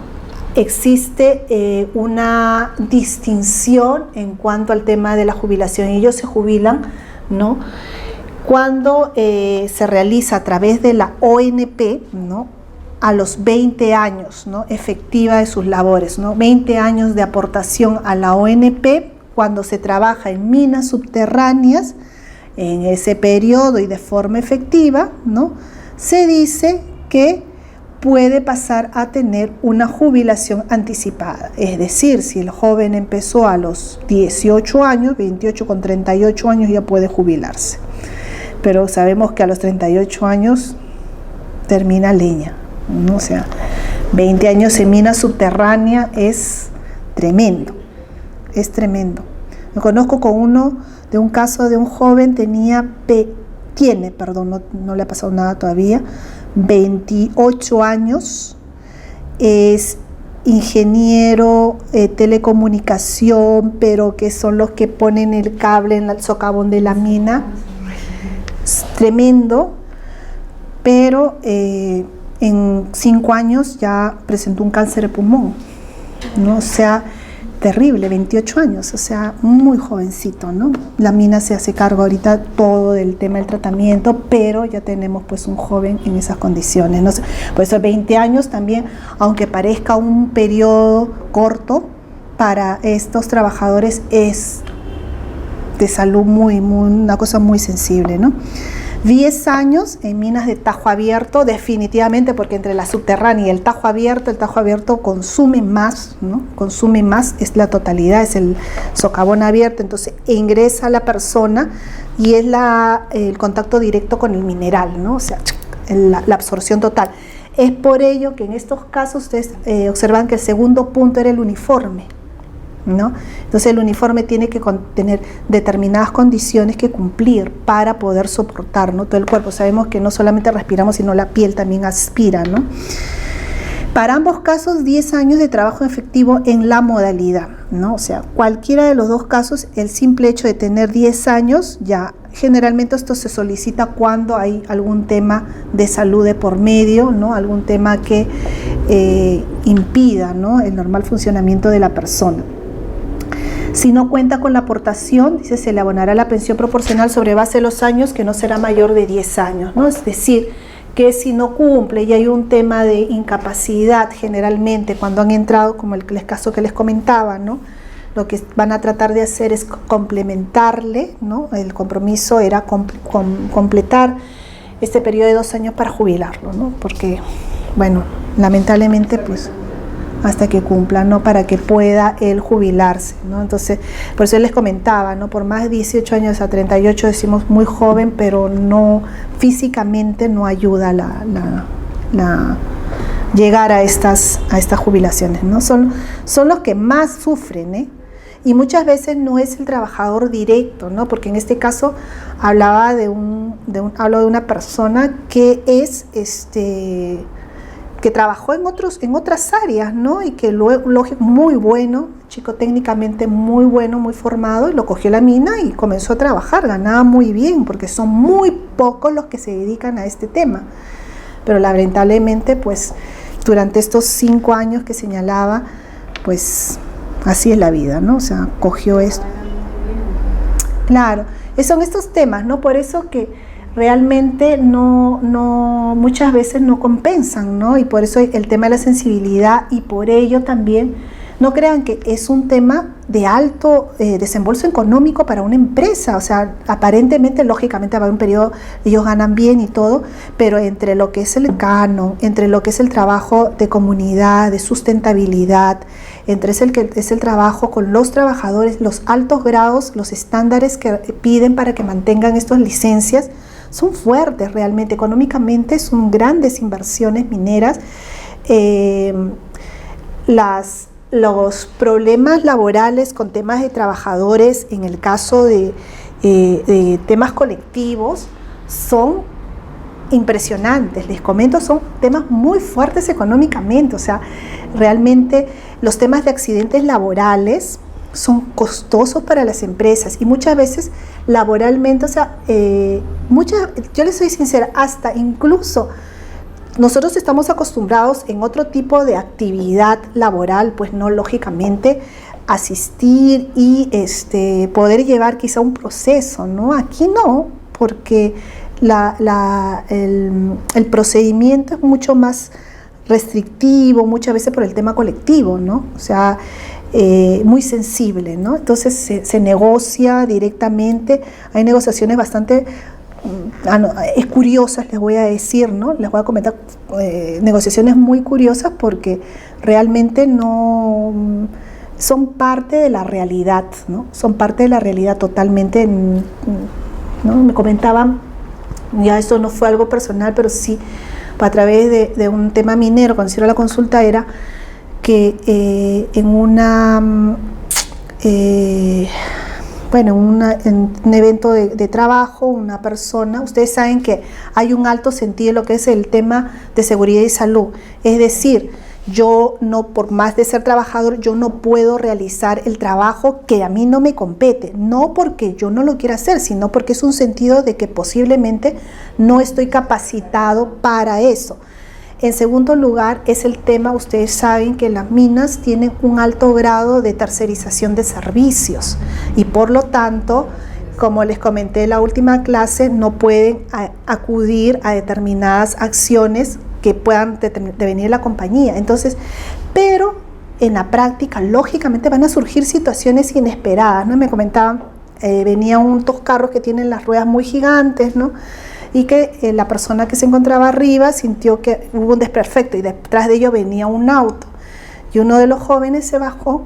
Existe una distinción en cuanto al tema de la jubilación. Ellos se jubilan, ¿no? Cuando se realiza a través de la ONP, ¿no? A los 20 años, ¿no? Efectiva de sus labores, ¿no? 20 años de aportación a la ONP cuando se trabaja en minas subterráneas, en ese periodo y de forma efectiva, ¿no? Se dice que puede pasar a tener una jubilación anticipada. Es decir, si el joven empezó a los 18 años, 28 con 38 años ya puede jubilarse. Pero sabemos que a los 38 años termina leña, ¿no? O sea, 20 años en mina subterránea es tremendo, es tremendo. Me conozco de un caso de un joven, no le ha pasado nada todavía, 28 años, es ingeniero, telecomunicación, pero que son los que ponen el cable en el socavón de la mina. Es tremendo, pero en 5 años ya presentó un cáncer de pulmón, ¿no? O sea, terrible, 28 años, o sea, muy jovencito, ¿no? La mina se hace cargo ahorita todo del tema del tratamiento, pero ya tenemos pues un joven en esas condiciones, ¿no? Por eso 20 años también, aunque parezca un periodo corto, para estos trabajadores es de salud una cosa muy sensible, ¿no? 10 años en minas de tajo abierto, definitivamente, porque entre la subterránea y el tajo abierto consume más, ¿no? Consume más, es la totalidad, es el socavón abierto, entonces ingresa la persona y es el contacto directo con el mineral, ¿no? O sea, la absorción total. Es por ello que en estos casos ustedes observan que el segundo punto era el uniforme, ¿no? Entonces el uniforme tiene que tener determinadas condiciones que cumplir para poder soportar, ¿no? Todo el cuerpo. Sabemos que no solamente respiramos, sino la piel también aspira, ¿no? Para ambos casos, 10 años de trabajo efectivo en la modalidad, ¿no? O sea, cualquiera de los dos casos, el simple hecho de tener 10 años, ya generalmente esto se solicita cuando hay algún tema de salud de por medio, ¿no? Algún tema que impida, ¿no? El normal funcionamiento de la persona. Si no cuenta con la aportación, dice, se le abonará la pensión proporcional sobre base de los años, que no será mayor de 10 años, ¿no? Es decir, que si no cumple y hay un tema de incapacidad, generalmente cuando han entrado, como el caso que les comentaba, ¿no? Lo que van a tratar de hacer es complementarle, ¿no? El compromiso era completar este periodo de 2 años para jubilarlo, ¿no? Porque, bueno, lamentablemente, pues, hasta que cumpla, ¿no? Para que pueda él jubilarse, ¿no? Entonces, por eso les comentaba, ¿no? Por más de 18 años a 38 decimos muy joven, pero no, físicamente no ayuda llegar a estas jubilaciones, ¿no? Son los que más sufren, ¿eh? Y muchas veces no es el trabajador directo, ¿no? Porque en este caso hablaba hablo de una persona que es que trabajó en otras áreas, ¿no? Y que luego, muy bueno, chico técnicamente muy bueno, muy formado, y lo cogió la mina y comenzó a trabajar, ganaba muy bien, porque son muy pocos los que se dedican a este tema. Pero lamentablemente, pues, durante estos 5 años que señalaba, pues así es la vida, ¿no? O sea, cogió esto. Claro, son estos temas, ¿no? Por eso que realmente muchas veces no compensan, ¿no? Y por eso el tema de la sensibilidad, y por ello también, no crean que es un tema de alto desembolso económico para una empresa. O sea, aparentemente, lógicamente va a haber un periodo, ellos ganan bien y todo, pero entre lo que es el canon, entre lo que es el trabajo de comunidad, de sustentabilidad, entre el trabajo con los trabajadores, los altos grados, los estándares que piden para que mantengan estas licencias, son fuertes realmente. Económicamente son grandes inversiones mineras. Los problemas laborales con temas de trabajadores, en el caso de temas colectivos, son impresionantes. Les comento, son temas muy fuertes económicamente. O sea, realmente los temas de accidentes laborales son costosos para las empresas, y muchas veces laboralmente, o sea, yo les soy sincera, hasta incluso nosotros estamos acostumbrados en otro tipo de actividad laboral, pues no, lógicamente, asistir y poder llevar quizá un proceso, ¿no? Aquí no, porque el procedimiento es mucho más restrictivo, muchas veces por el tema colectivo, ¿no? O sea, muy sensible, ¿no? Entonces se negocia directamente, hay negociaciones bastante curiosas, les voy a decir, ¿no? Les voy a comentar negociaciones muy curiosas, porque realmente no son parte de la realidad, ¿no? Son parte de la realidad totalmente, ¿no? Me comentaban, ya esto no fue algo personal, pero sí a través de un tema minero, cuando hicieron la consulta, era que en un evento de trabajo, una persona, ustedes saben que hay un alto sentido en lo que es el tema de seguridad y salud. Es decir, yo no, por más de ser trabajador, yo no puedo realizar el trabajo que a mí no me compete, no porque yo no lo quiera hacer, sino porque es un sentido de que posiblemente no estoy capacitado para eso. En segundo lugar, es el tema, ustedes saben que las minas tienen un alto grado de tercerización de servicios, y por lo tanto, como les comenté en la última clase, no pueden acudir a determinadas acciones que puedan devenir la compañía. Entonces, pero en la práctica, lógicamente, van a surgir situaciones inesperadas, ¿no? Me comentaban, venían unos carros que tienen las ruedas muy gigantes, ¿no? Y que la persona que se encontraba arriba sintió que hubo un desperfecto, y detrás de ello venía un auto, y uno de los jóvenes se bajó,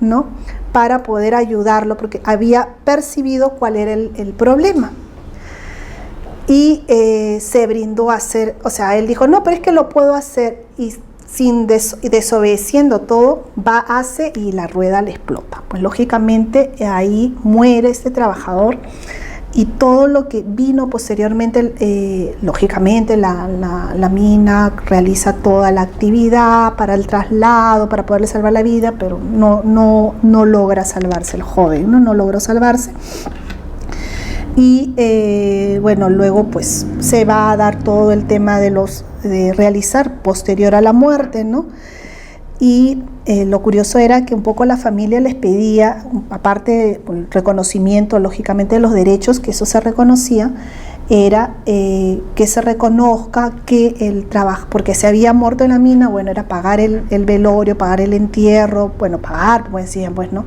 ¿no? Para poder ayudarlo, porque había percibido cuál era el problema. Y se brindó a hacer, o sea, él dijo, no, pero es que lo puedo hacer, y desobedeciendo todo, hace, y la rueda le explota. Pues lógicamente ahí muere este trabajador, y todo lo que vino posteriormente, lógicamente la mina realiza toda la actividad para el traslado, para poderle salvar la vida, pero no logra salvarse el joven, no logró salvarse. Y luego pues se va a dar todo el tema de realizar posterior a la muerte, ¿no? Y lo curioso era que un poco la familia les pedía, aparte del reconocimiento, lógicamente, de los derechos, que eso se reconocía, era que se reconozca que el trabajo, porque se había muerto en la mina, bueno, era pagar el velorio, pagar el entierro, bueno, pagar, pues decían, pues, ¿no?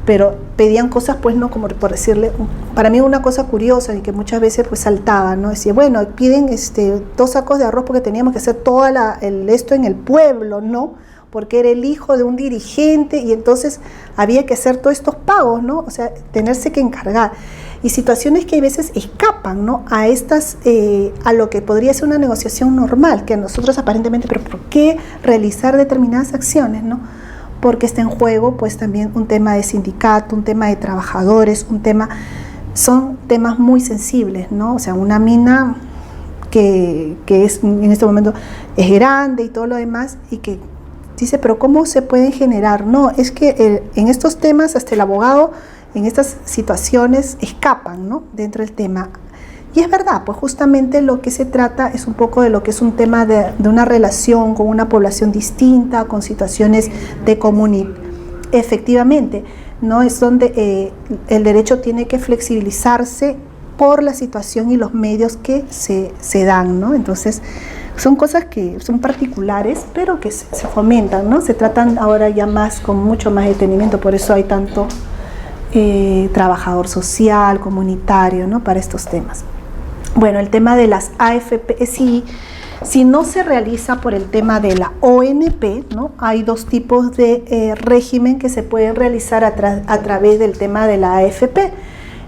Pero pedían cosas, pues, no, como por decirle, para mí una cosa curiosa y que muchas veces pues saltaba, ¿no? Decía, bueno, piden 2 sacos de arroz porque teníamos que hacer todo esto en el pueblo, ¿no? Porque era el hijo de un dirigente, y entonces había que hacer todos estos pagos, ¿no? O sea, tenerse que encargar. Y situaciones que a veces escapan, ¿no? A lo que podría ser una negociación normal, que a nosotros aparentemente, pero ¿por qué realizar determinadas acciones, no? Porque está en juego, pues, también un tema de sindicato, un tema de trabajadores, son temas muy sensibles, ¿no? O sea, una mina que es, en este momento es grande y todo lo demás, y que dice, pero ¿cómo se pueden generar? No, es que en estos temas, hasta el abogado, en estas situaciones, escapan, ¿no? Dentro del tema. Y es verdad, pues justamente lo que se trata es un poco de lo que es un tema de una relación con una población distinta, con situaciones de comunidad. Efectivamente, ¿no? Es donde el derecho tiene que flexibilizarse por la situación y los medios que se dan, ¿no? Entonces, son cosas que son particulares, pero que se fomentan, ¿no? Se tratan ahora ya más, con mucho más detenimiento, por eso hay tanto trabajador social, comunitario, ¿no? Para estos temas. Bueno, el tema de las AFP, si no se realiza por el tema de la ONP, ¿no? Hay dos tipos de régimen que se pueden realizar a través del tema de la AFP.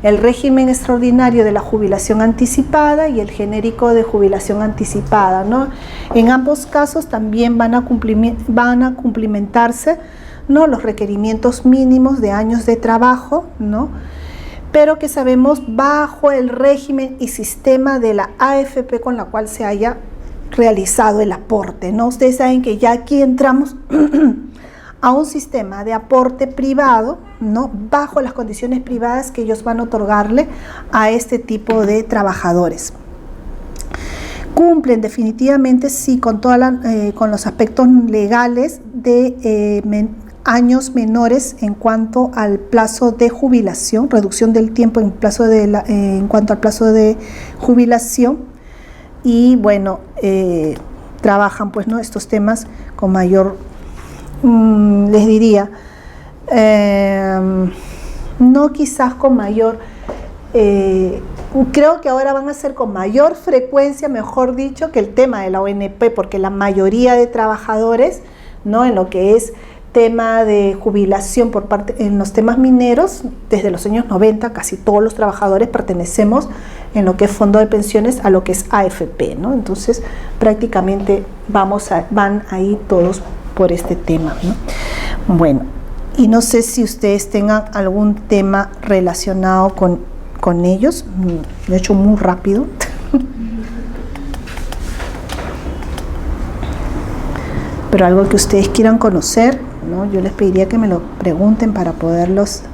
El régimen extraordinario de la jubilación anticipada y el genérico de jubilación anticipada, ¿no? En ambos casos también van a cumplimentarse, ¿no? Los requerimientos mínimos de años de trabajo, ¿no? Pero que sabemos bajo el régimen y sistema de la AFP con la cual se haya realizado el aporte, ¿no? Ustedes saben que ya aquí entramos a un sistema de aporte privado, ¿no? Bajo las condiciones privadas que ellos van a otorgarle a este tipo de trabajadores. Cumplen definitivamente, sí, con los aspectos legales de años menores en cuanto al plazo de jubilación, reducción del tiempo en cuanto al plazo de jubilación, y bueno, trabajan pues, ¿no? estos temas con mayor, les diría, no quizás con mayor, creo que ahora van a ser con mayor frecuencia, mejor dicho, que el tema de la ONP, porque la mayoría de trabajadores, ¿no? En lo que es tema de jubilación en los temas mineros, desde los años 90 casi todos los trabajadores pertenecemos en lo que es fondo de pensiones a lo que es AFP, ¿no? Entonces prácticamente van ahí todos por este tema, ¿no? Bueno, y no sé si ustedes tengan algún tema relacionado con ellos. Lo he hecho muy rápido. Pero algo que ustedes quieran conocer, ¿no? Yo les pediría que me lo pregunten para poderlos.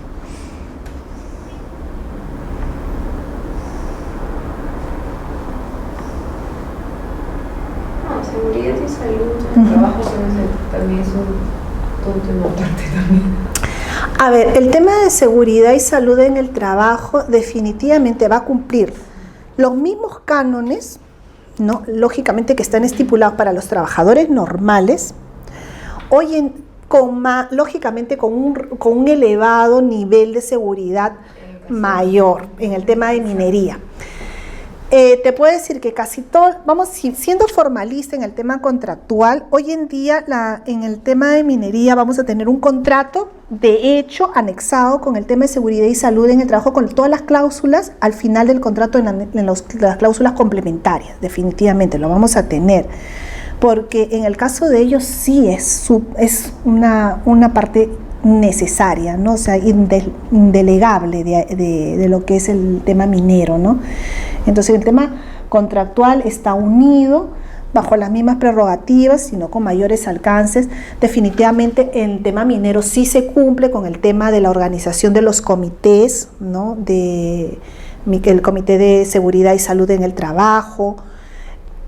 Seguridad y salud en el trabajo también es un tema aparte también. A ver, el tema de seguridad y salud en el trabajo definitivamente va a cumplir los mismos cánones, ¿no? Lógicamente que están estipulados para los trabajadores normales, lógicamente con un elevado nivel de seguridad mayor en el tema de minería. Te puedo decir que casi todo, siendo formalista en el tema contractual, hoy en día en el tema de minería vamos a tener un contrato de hecho anexado con el tema de seguridad y salud en el trabajo, con todas las cláusulas al final del contrato en las cláusulas complementarias. Definitivamente lo vamos a tener, porque en el caso de ellos sí es una parte necesaria, ¿no? O sea, indelegable de lo que es el tema minero, ¿no? Entonces el tema contractual está unido bajo las mismas prerrogativas, sino con mayores alcances. Definitivamente el tema minero sí se cumple con el tema de la organización de los comités, ¿no? El Comité de Seguridad y Salud en el Trabajo.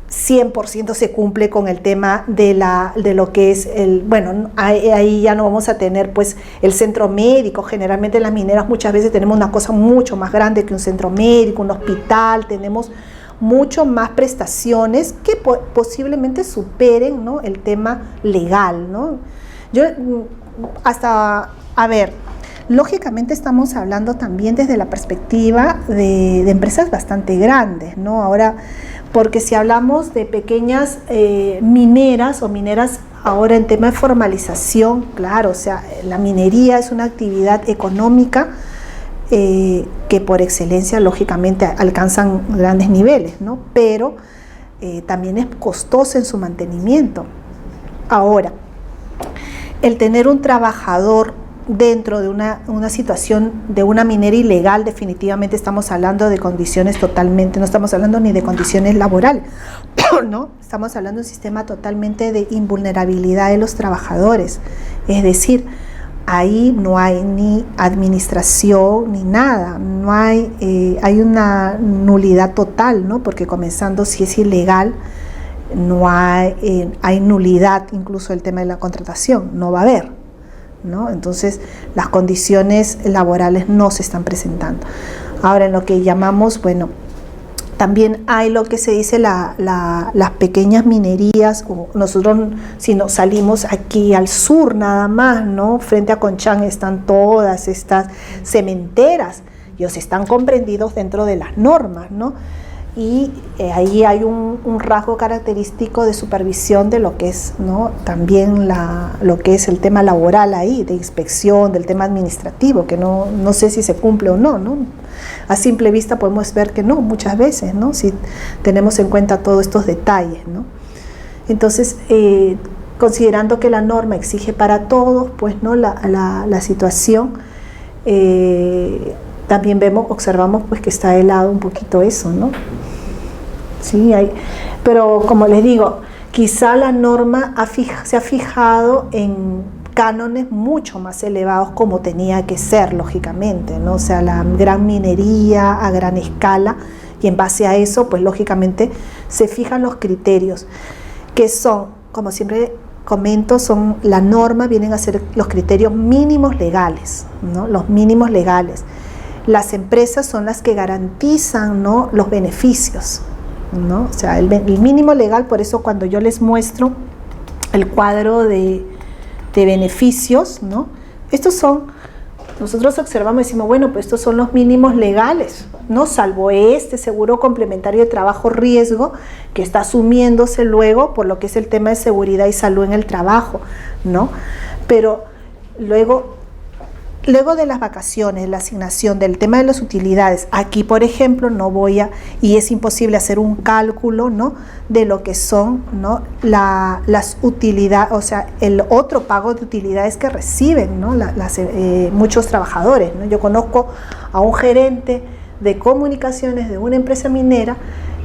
100% se cumple con el tema de lo que es ahí ya no vamos a tener pues el centro médico. Generalmente en las mineras muchas veces tenemos una cosa mucho más grande que un centro médico, un hospital, tenemos mucho más prestaciones que posiblemente superen, ¿no? El tema legal, ¿no? Lógicamente estamos hablando también desde la perspectiva de empresas bastante grandes, ¿no? Ahora, porque si hablamos de pequeñas mineras o mineras ahora en tema de formalización, claro, o sea, la minería es una actividad económica que por excelencia lógicamente alcanzan grandes niveles, ¿no? Pero también es costosa en su mantenimiento. Ahora, el tener un trabajador dentro de una situación de una minera ilegal, definitivamente estamos hablando de condiciones totalmente, no estamos hablando ni de condiciones laborales, ¿no? Estamos hablando de un sistema totalmente de invulnerabilidad de los trabajadores. Es decir, ahí no hay ni administración ni nada, no hay, hay una nulidad total, ¿no? Porque comenzando, si es ilegal, no hay nulidad, incluso el tema de la contratación, no va a haber, ¿no? Entonces las condiciones laborales no se están presentando. Ahora, en lo que llamamos, bueno, también hay lo que se dice las pequeñas minerías, o nosotros si nos salimos aquí al sur nada más, ¿no? Frente a Conchán están todas estas cementeras, ellos están comprendidos dentro de las normas, ¿no? Y ahí hay un rasgo característico de supervisión de lo que es, ¿no? También lo que es el tema laboral ahí, de inspección, del tema administrativo, que no sé si se cumple o no, ¿no? A simple vista podemos ver que no, muchas veces, ¿no? Si tenemos en cuenta todos estos detalles, ¿no? Entonces, considerando que la norma exige para todos, pues, ¿no? La situación, también observamos pues que está de lado un poquito eso, ¿no? Sí, pero como les digo, quizá la norma se ha fijado en cánones mucho más elevados como tenía que ser, lógicamente, ¿no? O sea, la gran minería a gran escala, y en base a eso, pues lógicamente se fijan los criterios, que son, como siempre comento, la norma vienen a ser los criterios mínimos legales, ¿no? Los mínimos legales. Las empresas son las que garantizan, ¿no? Los beneficios, ¿no? O sea, el mínimo legal, por eso cuando yo les muestro el cuadro de beneficios, ¿no? Nosotros observamos y decimos, bueno, pues estos son los mínimos legales, ¿no? Salvo este seguro complementario de trabajo riesgo que está asumiéndose luego por lo que es el tema de seguridad y salud en el trabajo, ¿no? Pero luego de las vacaciones, la asignación del tema de las utilidades, aquí por ejemplo y es imposible hacer un cálculo, ¿no? De lo que son, ¿no? Las utilidades, o sea, el otro pago de utilidades que reciben, ¿no? Muchos trabajadores, ¿no? Yo conozco a un gerente de comunicaciones de una empresa minera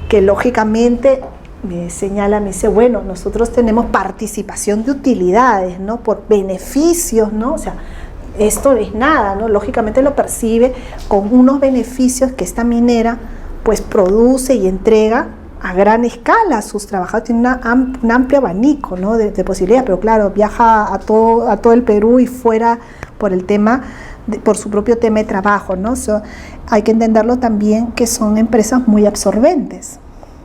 que lógicamente me dice, bueno, nosotros tenemos participación de utilidades, ¿no? Por beneficios, ¿no? O sea, esto es nada, ¿no? Lógicamente lo percibe con unos beneficios que esta minera pues produce y entrega a gran escala a sus trabajadores. Tiene un amplio abanico, ¿no? de posibilidades, pero claro, viaja a todo el Perú y fuera por el tema, por su propio tema de trabajo, ¿no? Hay que entenderlo también que son empresas muy absorbentes,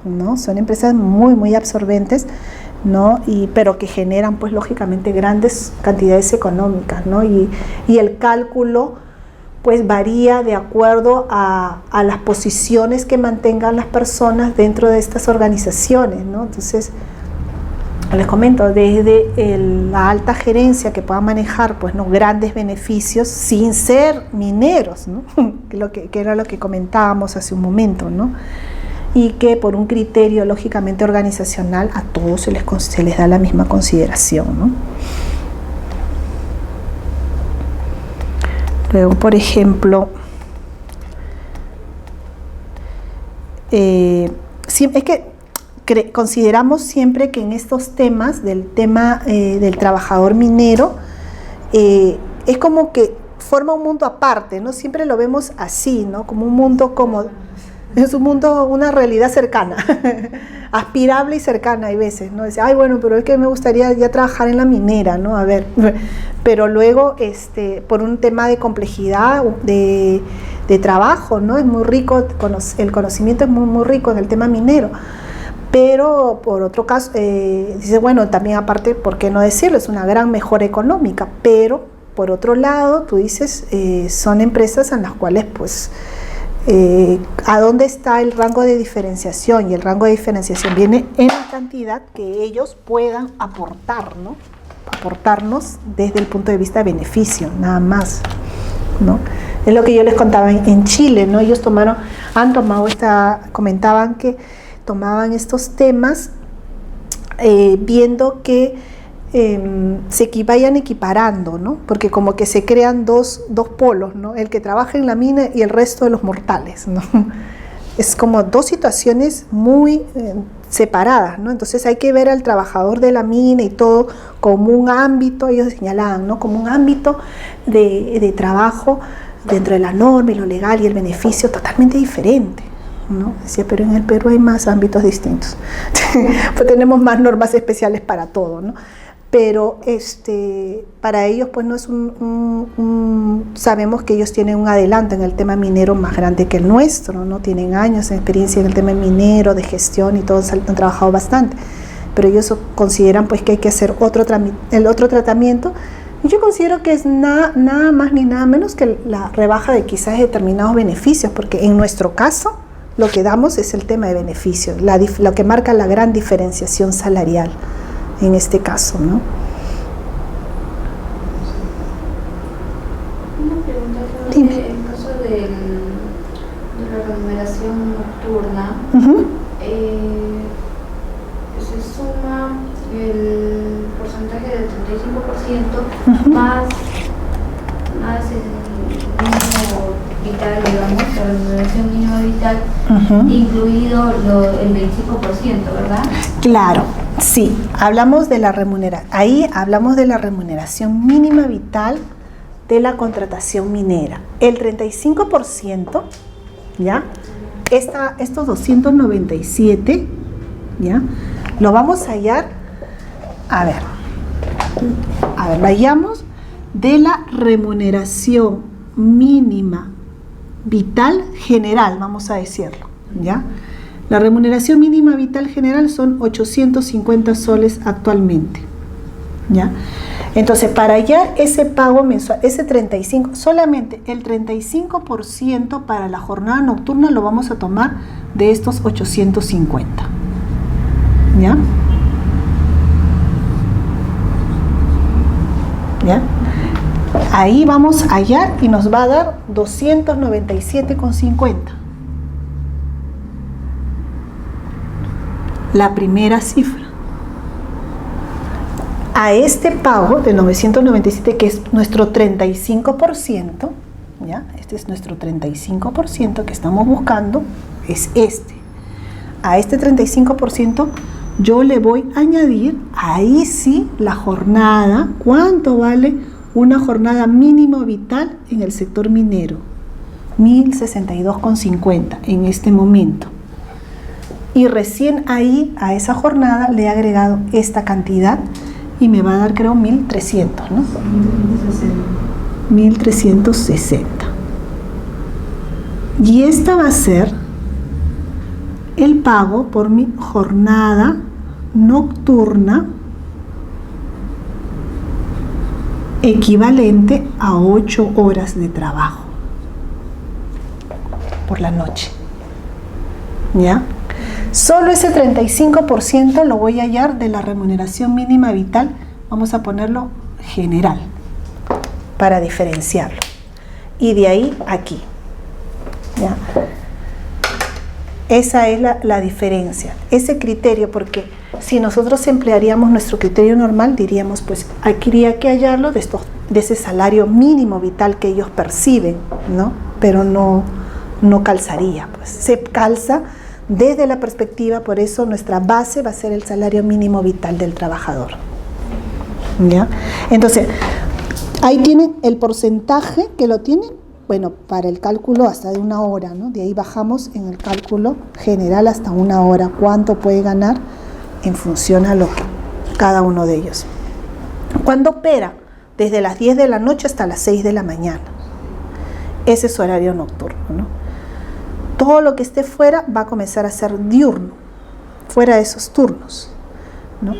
¿no? Son empresas muy, muy absorbentes, ¿no? Pero que generan pues lógicamente grandes cantidades económicas, ¿no? Y el cálculo pues varía de acuerdo a las posiciones que mantengan las personas dentro de estas organizaciones, ¿no? Entonces, les comento, desde la alta gerencia que pueda manejar pues, ¿no? grandes beneficios sin ser mineros, ¿no? que era lo que comentábamos hace un momento, ¿no? Y que por un criterio lógicamente organizacional a todos se les da la misma consideración, ¿no? Luego, por ejemplo, es que consideramos siempre que en estos temas, del trabajador minero, es como que forma un mundo aparte, ¿no? Siempre lo vemos así, ¿no? Como un mundo es un mundo, una realidad cercana, aspirable y cercana hay veces, ¿no? Dice, ay, bueno, pero es que me gustaría ya trabajar en la minera, ¿no? A ver, pero luego, por un tema de complejidad de trabajo, ¿no? Es muy rico, el conocimiento es muy, muy rico en el tema minero. Pero por otro caso, dice, bueno, también aparte, ¿por qué no decirlo? Es una gran mejora económica, pero por otro lado, tú dices, son empresas en las cuales, pues, ¿a dónde está el rango de diferenciación? Y el rango de diferenciación viene en la cantidad que ellos puedan aportar, ¿no? Aportarnos desde el punto de vista de beneficio, nada más, ¿no? Es lo que yo les contaba en Chile, ¿no? Ellos comentaban que tomaban estos temas viendo que se vayan equiparando, ¿no? Porque como que se crean dos polos, ¿no? El que trabaja en la mina y el resto de los mortales, ¿no? Es como dos situaciones muy separadas, ¿no? Entonces hay que ver al trabajador de la mina y todo como un ámbito, ellos señalaban, ¿no? Como un ámbito de trabajo dentro de la norma y lo legal y el beneficio totalmente diferente, ¿no? Decía, pero en el Perú hay más ámbitos distintos. Pues tenemos más normas especiales para todo, ¿no? Pero para ellos pues no es sabemos que ellos tienen un adelanto en el tema minero más grande que el nuestro, ¿no? Tienen años de experiencia en el tema minero, de gestión y todos han trabajado bastante, pero ellos consideran pues que hay que hacer el otro tratamiento. Y yo considero que es nada más ni nada menos que la rebaja de quizás determinados beneficios, porque en nuestro caso lo que damos es el tema de beneficios, lo que marca la gran diferenciación salarial en este caso, ¿no? Una pregunta, Dime. en el caso de la remuneración nocturna, se suma el porcentaje del 35% más el mínimo vital, digamos, la remuneración mínima vital, incluido el 25%, ¿verdad? Claro, sí, hablamos de la remuneración, ahí hablamos de la remuneración mínima vital de la contratación minera. El 35%, ¿ya? Estos 297, ¿ya? Lo vamos a hallar, a ver, vayamos de la remuneración mínima vital general, vamos a decirlo, ¿ya? La remuneración mínima vital general son 850 soles actualmente, ¿ya? Entonces, para hallar ese pago mensual, ese 35, solamente el 35% para la jornada nocturna lo vamos a tomar de estos 850, ¿ya? ¿Ya? Ahí vamos a hallar y nos va a dar 297,50. La primera cifra. A este pago de 997, que es nuestro 35%, ¿ya? Este es nuestro 35% que estamos buscando, es este. A este 35% yo le voy a añadir, ahí sí, la jornada. ¿Cuánto vale una jornada mínima vital en el sector minero? 1.062,50 en este momento. Y recién ahí, a esa jornada, le he agregado esta cantidad y me va a dar, creo, 1.300, ¿no? 1.360. Y esta va a ser el pago por mi jornada nocturna equivalente a 8 horas de trabajo por la noche, ¿ya? Solo ese 35% lo voy a hallar de la remuneración mínima vital, vamos a ponerlo general para diferenciarlo, y de ahí aquí, ¿ya? Esa es la diferencia, ese criterio, porque si nosotros emplearíamos nuestro criterio normal, diríamos, pues habría que hallarlo de ese salario mínimo vital que ellos perciben, ¿no? Pero no calzaría, pues se calza desde la perspectiva, por eso nuestra base va a ser el salario mínimo vital del trabajador, ¿ya? Entonces, ahí tienen el porcentaje que lo tienen. Bueno, para el cálculo hasta de 1 hora, ¿no? De ahí bajamos en el cálculo general hasta 1 hora, cuánto puede ganar en función a lo que cada uno de ellos. ¿Cuándo opera? Desde las 10 de la noche hasta las 6 de la mañana. Ese es su horario nocturno, ¿no? Todo lo que esté fuera va a comenzar a ser diurno, fuera de esos turnos, ¿no?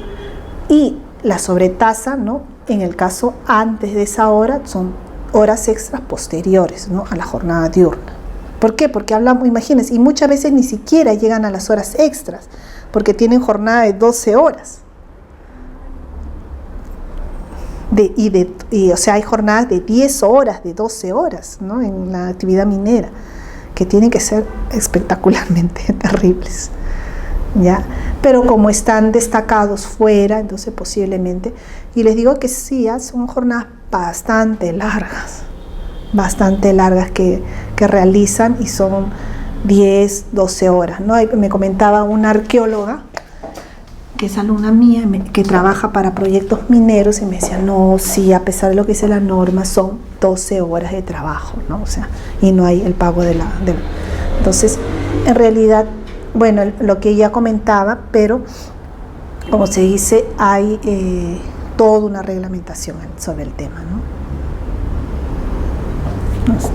Y la sobretasa, ¿no? En el caso antes de esa hora son horas extras posteriores, ¿no? A la jornada diurna. ¿Por qué? Porque hablamos, imagínense, y muchas veces ni siquiera llegan a las horas extras, porque tienen jornada de 12 horas. O sea, hay jornadas de 10 horas, de 12 horas, ¿no? En la actividad minera, que tienen que ser espectacularmente terribles, ¿ya? Pero como están destacados fuera, entonces posiblemente, y les digo que sí, son jornadas bastante largas que realizan, y son 10, 12 horas, ¿no? Me comentaba una arqueóloga que es alumna mía, que trabaja para proyectos mineros, y me decía, no, sí, a pesar de lo que dice la norma, son 12 horas de trabajo, ¿no? O sea, y no hay el pago Entonces, en realidad, bueno, lo que ella comentaba, pero, como se dice, hay toda una reglamentación sobre el tema, ¿no? No sé.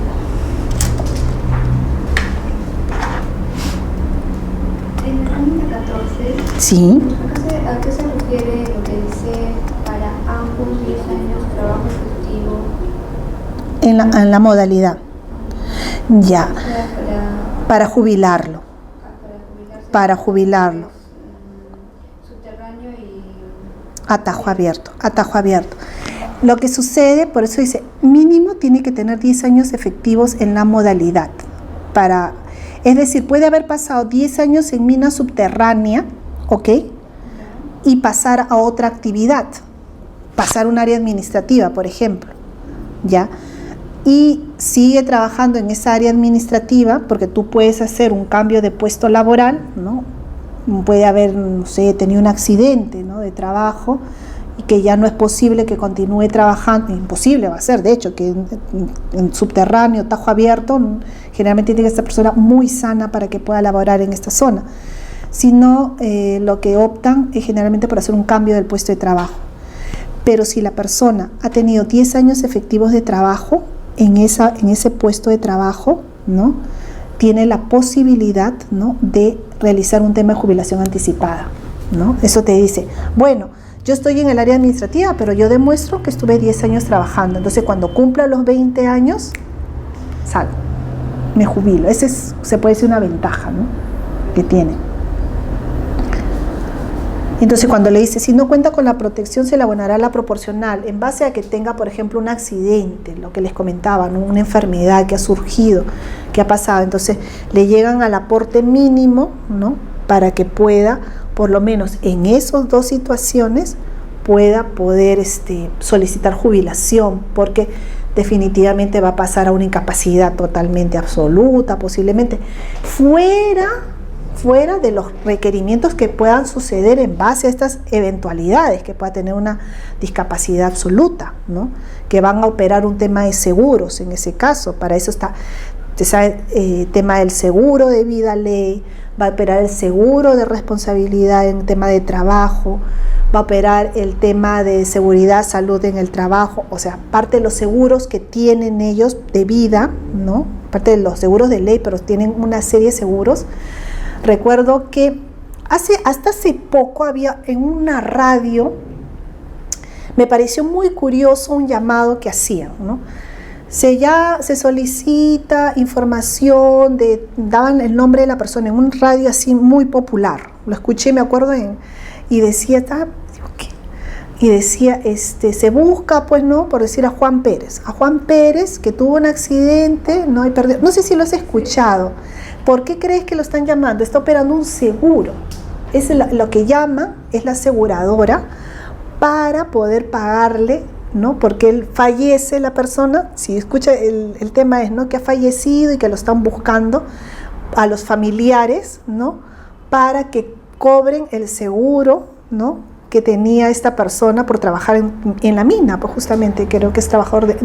En la página 14, Sí. ¿a qué se refiere lo que dice para ambos 10 años trabajo efectivo? En la modalidad. Ya. Para jubilarlo. Para jubilarlo. Subterráneo y Atajo abierto. Lo que sucede, por eso dice, mínimo tiene que tener 10 años efectivos en la modalidad. Es decir, puede haber pasado 10 años en mina subterránea, ¿ok? Y pasar a otra actividad, pasar a un área administrativa, por ejemplo, ¿ya? Y sigue trabajando en esa área administrativa, porque tú puedes hacer un cambio de puesto laboral, ¿no? Puede haber, no sé, tenido un accidente, ¿no?, de trabajo, y que ya no es posible que continúe trabajando, imposible va a ser, de hecho, que en subterráneo, tajo abierto, generalmente tiene que ser persona muy sana para que pueda laborar en esta zona. Sino lo que optan es generalmente por hacer un cambio del puesto de trabajo. Pero si la persona ha tenido 10 años efectivos de trabajo en ese puesto de trabajo, ¿no?, tiene la posibilidad, ¿no?, de realizar un tema de jubilación anticipada, ¿no? Eso te dice, bueno, yo estoy en el área administrativa, pero yo demuestro que estuve 10 años trabajando. Entonces, cuando cumpla los 20 años, salgo, me jubilo. Esa se puede decir una ventaja, ¿no?, que tiene. Entonces, cuando le dice, si no cuenta con la protección, se le abonará la proporcional, en base a que tenga, por ejemplo, un accidente, lo que les comentaba, ¿no?, una enfermedad que ha surgido, que ha pasado. Entonces, le llegan al aporte mínimo, ¿no?, para que pueda, por lo menos en esas dos situaciones, pueda poder solicitar jubilación, porque definitivamente va a pasar a una incapacidad totalmente absoluta, posiblemente fuera de los requerimientos que puedan suceder en base a estas eventualidades, que pueda tener una discapacidad absoluta, ¿no?, que van a operar un tema de seguros en ese caso. Para eso está, se sabe, tema del seguro de vida ley, va a operar el seguro de responsabilidad en tema de trabajo, va a operar el tema de seguridad, salud en el trabajo, o sea, parte de los seguros que tienen ellos de vida, ¿no?, parte de los seguros de ley, pero tienen una serie de seguros. Recuerdo que hasta hace poco había en una radio, me pareció muy curioso un llamado que hacían, ¿no? Se solicita información, daban el nombre de la persona en un radio así muy popular. Lo escuché, me acuerdo, y decía, ¿qué? Y decía, se busca, pues, ¿no?, por decir, a Juan Pérez, que tuvo un accidente, ¿no?, y perdió. No sé si lo has escuchado. ¿Por qué crees que lo están llamando? Está operando un seguro. Lo que llaman es la aseguradora para poder pagarle, ¿no?, porque él fallece, la persona, si escucha, el tema es, ¿no?, que ha fallecido y que lo están buscando a los familiares, ¿no?, para que cobren el seguro, ¿no?, que tenía esta persona por trabajar en la mina, pues justamente creo que es trabajador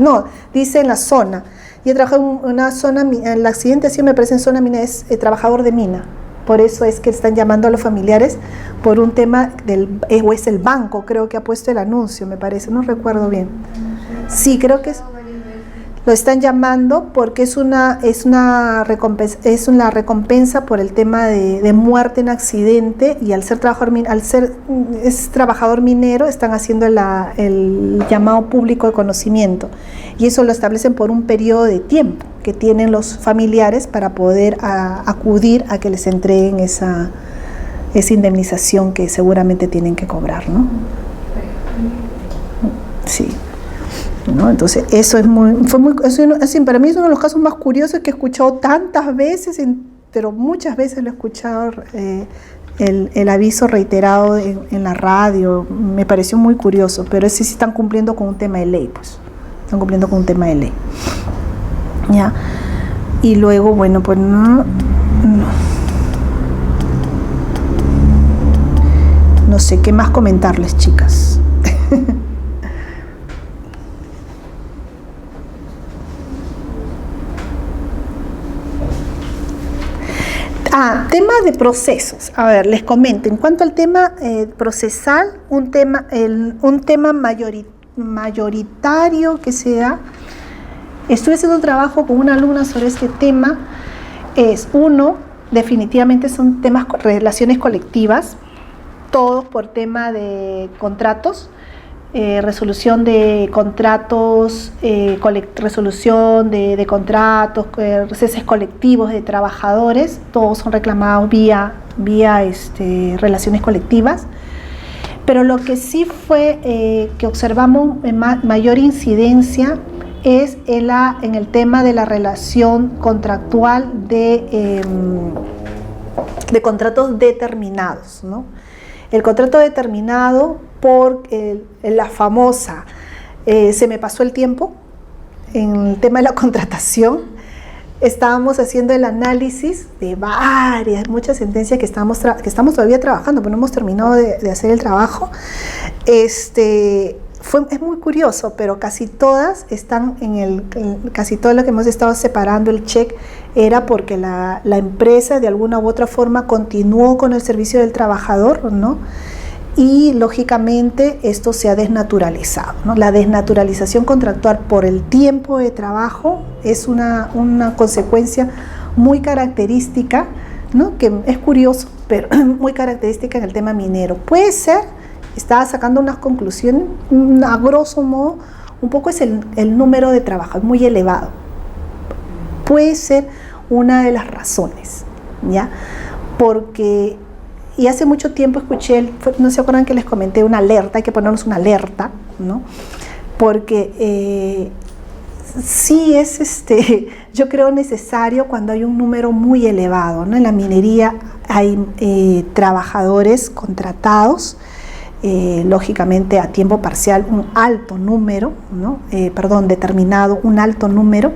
dice en la zona. Y he trabajado en una zona, el accidente sí me parece en zona mina, es trabajador de mina. Por eso es que están llamando a los familiares por un tema o es el banco, creo que ha puesto el anuncio, me parece, no recuerdo bien. Sí, creo que lo están llamando porque es una recompensa por el tema de muerte en accidente, y al ser trabajador minero, están haciendo el llamado público de conocimiento, y eso lo establecen por un periodo de tiempo que tienen los familiares para poder acudir a que les entreguen esa indemnización que seguramente tienen que cobrar, ¿no? Sí. ¿No? Entonces, eso para mí es uno de los casos más curiosos que he escuchado tantas veces, pero muchas veces lo he escuchado, el aviso reiterado en la radio. Me pareció muy curioso, pero ese sí están cumpliendo con un tema de ley, pues. Están cumpliendo con un tema de ley. ¿Ya? Y luego, bueno, pues nos sé qué más comentarles, chicas. Tema de procesos. A ver, les comento. En cuanto al tema procesal, un tema mayoritario que se da. Estuve haciendo un trabajo con una alumna sobre este tema. Definitivamente son temas, relaciones colectivas, todos por tema de contratos, resolución de contratos, resolución de contratos, ceses colectivos de trabajadores, todos son reclamados vía relaciones colectivas. Pero lo que sí fue que observamos mayor incidencia es en el tema de la relación contractual de contratos determinados, ¿no? El contrato determinado por la famosa se me pasó el tiempo en el tema de la contratación. Estábamos haciendo el análisis de muchas sentencias que estamos todavía trabajando, pero no hemos terminado de hacer el trabajo. Es muy curioso, pero casi todas están casi todo lo que hemos estado separando el check era porque la empresa de alguna u otra forma continuó con el servicio del trabajador, ¿no? Y lógicamente esto se ha desnaturalizado, ¿no? La desnaturalización contractual por el tiempo de trabajo es una consecuencia muy característica, ¿no? Que es curioso, pero muy característica en el tema minero. Puede ser, estaba sacando unas conclusiones, a grosso modo, un poco es el número de trabajo, es muy elevado. Puede ser una de las razones, ¿ya? Porque, y hace mucho tiempo escuché, no se acuerdan que les comenté una alerta, hay que ponernos una alerta, ¿no? Porque sí es, yo creo necesario cuando hay un número muy elevado, ¿no? En la minería hay trabajadores contratados, lógicamente a tiempo parcial, un alto número, ¿no? Determinado, un alto número.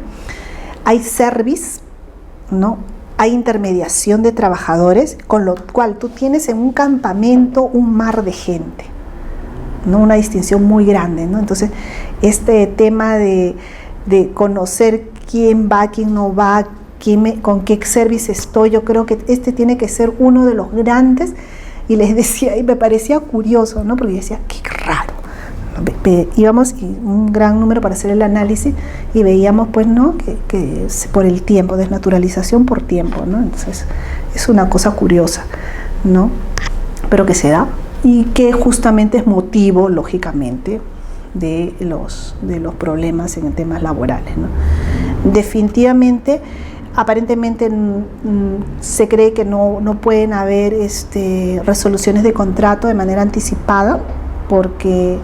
Hay service, ¿no? Hay intermediación de trabajadores, con lo cual tú tienes en un campamento un mar de gente, ¿no? Una distinción muy grande, ¿no? Entonces, este tema de conocer quién va, quién no va, con qué service estoy, yo creo que tiene que ser uno de los grandes. Y les decía, y me parecía curioso, ¿no? Porque decía, qué raro. Íbamos un gran número para hacer el análisis y veíamos, pues, ¿no? Que por el tiempo, desnaturalización por tiempo, ¿no? Entonces, es una cosa curiosa, ¿no? Pero que se da y que justamente es motivo, lógicamente, de los problemas en temas laborales, ¿no? Definitivamente, aparentemente se cree que no pueden haber resoluciones de contrato de manera anticipada porque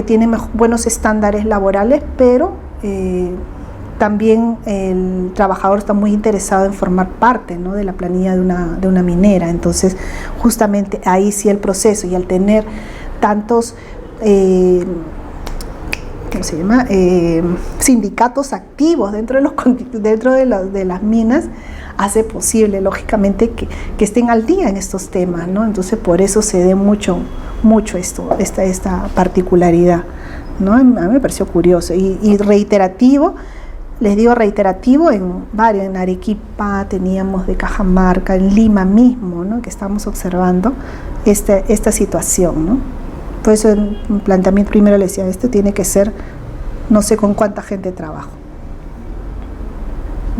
tienen buenos estándares laborales, pero también el trabajador está muy interesado en formar parte, ¿no? De la planilla de una minera. Entonces, justamente ahí sí el proceso, y al tener tantos sindicatos activos dentro de las minas, hace posible, lógicamente, que estén al día en estos temas, ¿no? Entonces, por eso se dé mucho esta particularidad, ¿no? A mí me pareció curioso y reiterativo. Les digo reiterativo en varios, en Arequipa teníamos, de Cajamarca, en Lima mismo, ¿no? Que estamos observando esta situación, ¿no? Por eso el planteamiento primero le decía, esto tiene que ser, no sé con cuánta gente trabajo,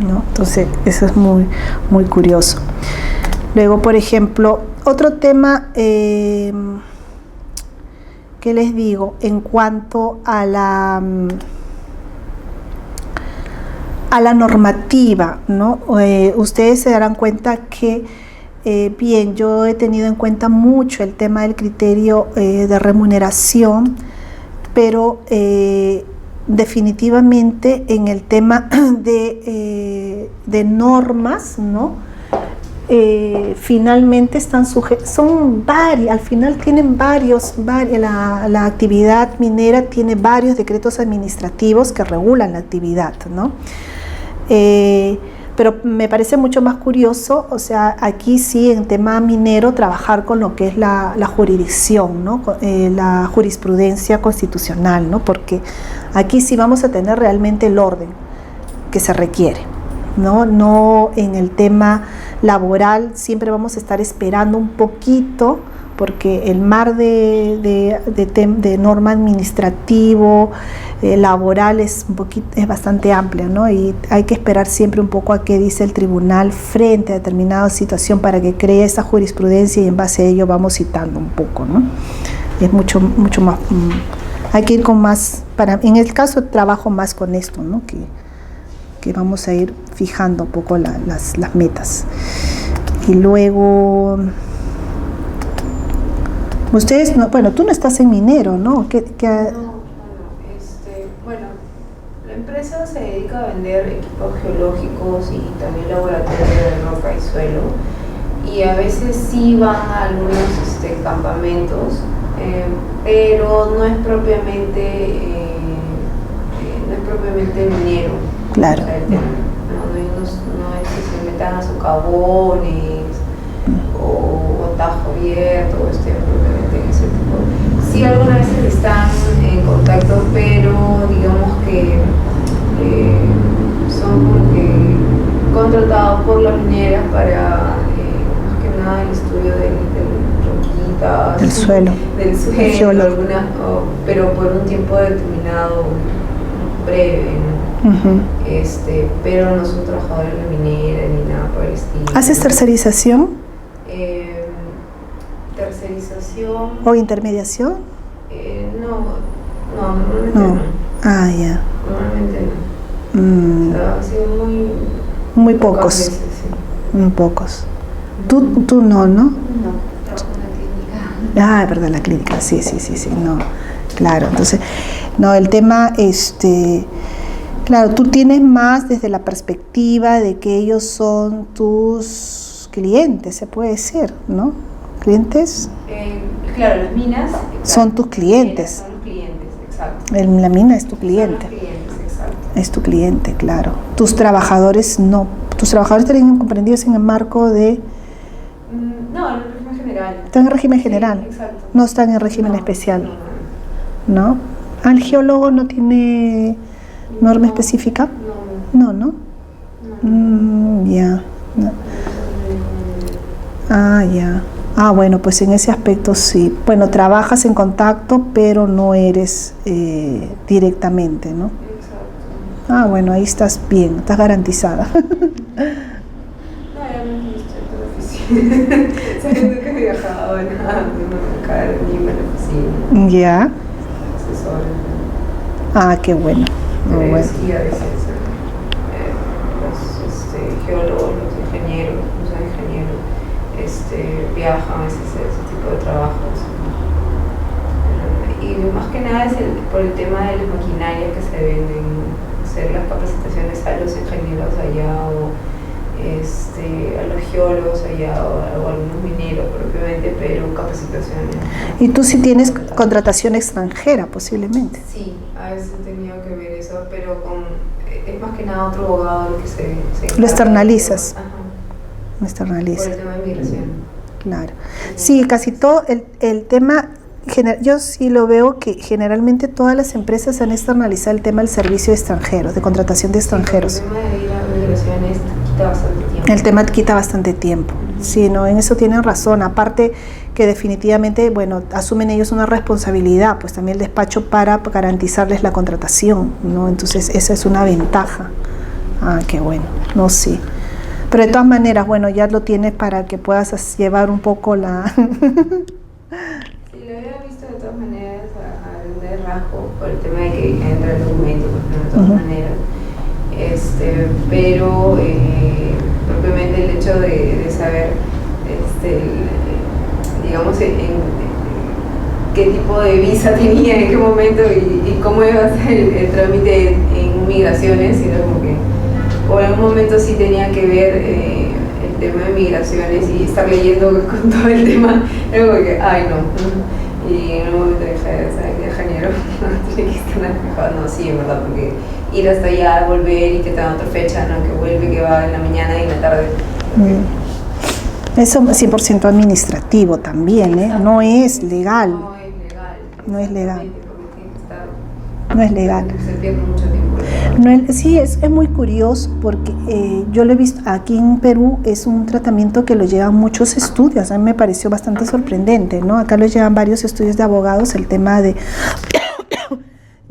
¿no? Entonces, eso es muy, muy curioso. Luego, por ejemplo, otro tema que les digo, en cuanto a la normativa, ¿no? Ustedes se darán cuenta que bien, yo he tenido en cuenta mucho el tema del criterio de remuneración, pero definitivamente en el tema de normas, ¿no? Finalmente son varias, al final tienen la actividad minera tiene varios decretos administrativos que regulan la actividad, ¿no? Pero me parece mucho más curioso, o sea, aquí sí en tema minero trabajar con lo que es la jurisdicción, ¿no? La jurisprudencia constitucional, ¿no? Porque aquí sí vamos a tener realmente el orden que se requiere, ¿no? No en el tema laboral, siempre vamos a estar esperando un poquito, porque el mar de norma administrativo, laboral es bastante amplia, ¿no? Y hay que esperar siempre un poco a qué dice el tribunal frente a determinada situación para que cree esa jurisprudencia y en base a ello vamos citando un poco, ¿no? Es mucho más, hay que ir con más, en el caso trabajo más con esto, ¿no? Que vamos a ir fijando un poco las metas. Y luego... Ustedes, no, bueno, tú no estás en minero, ¿no? No, bueno, la empresa se dedica a vender equipos geológicos y también laboratorios de roca y suelo, y a veces sí van a algunos campamentos, pero no es propiamente minero. Claro. O sea, no es que se metan a socavones o tajo abierto o propiamente en ese tipo. Sí, algunas veces están en contacto, pero digamos que son como que contratados por las mineras para más que nada el estudio del roquitas, del suelo, pero por un tiempo determinado, breve, ¿no? Pero no son trabajadores de la minera ni nada por el estilo. ¿Haces tercerización? Tercerización ¿O intermediación? Normalmente no. Ah, ya. Normalmente no. O sea, ha sido muy pocos. Veces, sí. Muy pocos. Tú no, ¿no? No, trabajo en la clínica. Ah, es verdad, la clínica, sí, no. Claro, entonces, no, el tema, claro, tú tienes más desde la perspectiva de que ellos son tus clientes, se puede decir, ¿no? ¿Clientes? Claro, las minas son tus clientes. Son los clientes, exacto. La mina es tu cliente. Son los clientes, exacto. Es tu cliente, claro. Tus trabajadores no. Tus trabajadores estarían comprendidos en el marco de... No, en el régimen general. Están en régimen general. Sí, exacto. No están en régimen especial. ¿No? ¿El geólogo no tiene norma específica? No. Ya. No. Ah, ya. Ah, bueno, pues en ese aspecto sí. Bueno, trabajas en contacto, pero no eres directamente, ¿no? Exacto. Ah, bueno, ahí estás bien, estás garantizada. No, era un administrador de oficina. O sea, yo nunca he viajado a nada, ni en la oficina. Ya. Asesor. Ah, qué bueno. Muy bueno. Sí, a veces los geólogos, los ingenieros viajan a ese tipo de trabajos. Y más que nada es por el tema de las maquinarias que se venden, hacer las capacitaciones a los ingenieros allá o a los geólogos allá o a algunos mineros propiamente, pero capacitaciones. ¿Y tú sí tienes contratación extranjera posiblemente? Sí, a veces he tenido que ver eso, pero es más que nada otro abogado el que se ¿Lo externalizas? Ajá. Lo externalizas. Por el tema de migración. Claro. Sí, casi todo el tema, yo sí lo veo que generalmente todas las empresas han externalizado el tema del servicio de extranjeros, de contratación de extranjeros. El tema de ir a migraciones quita bastante tiempo. El tema quita bastante tiempo. Sí, no, en eso tienen razón. Aparte que definitivamente, bueno, asumen ellos una responsabilidad, pues también el despacho para garantizarles la contratación, ¿no? Entonces esa es una ventaja. Ah, qué bueno. No, sí. Pero de todas maneras, bueno, ya lo tienes para que puedas llevar un poco la... Sí, lo había visto de todas maneras a de rasgo por el tema de que entra el documento, de todas maneras. Pero propiamente el hecho de saber, digamos, qué tipo de visa tenía en qué momento y cómo iba a ser el trámite en migraciones, sino como que o en un momento sí tenía que ver el tema de migraciones y estar leyendo con todo el tema, era como que, ay no, y en un momento dije, ¿sabes qué, ingeniero? Tiene que estar fijado, no, sí, en verdad, porque ir hasta allá, volver y que te dan otra fecha, ¿no? Que vuelve, que va en la mañana y en la tarde. Eso es 100% administrativo también, ¿eh? No es legal. No es legal. No es legal. Porque tiene que estar, No es legal. se pierde mucho tiempo. Sí, es muy curioso porque yo lo he visto aquí en Perú, es un tratamiento que lo llevan muchos estudios. A mí me pareció bastante sorprendente, ¿no? Acá lo llevan varios estudios de abogados, el tema de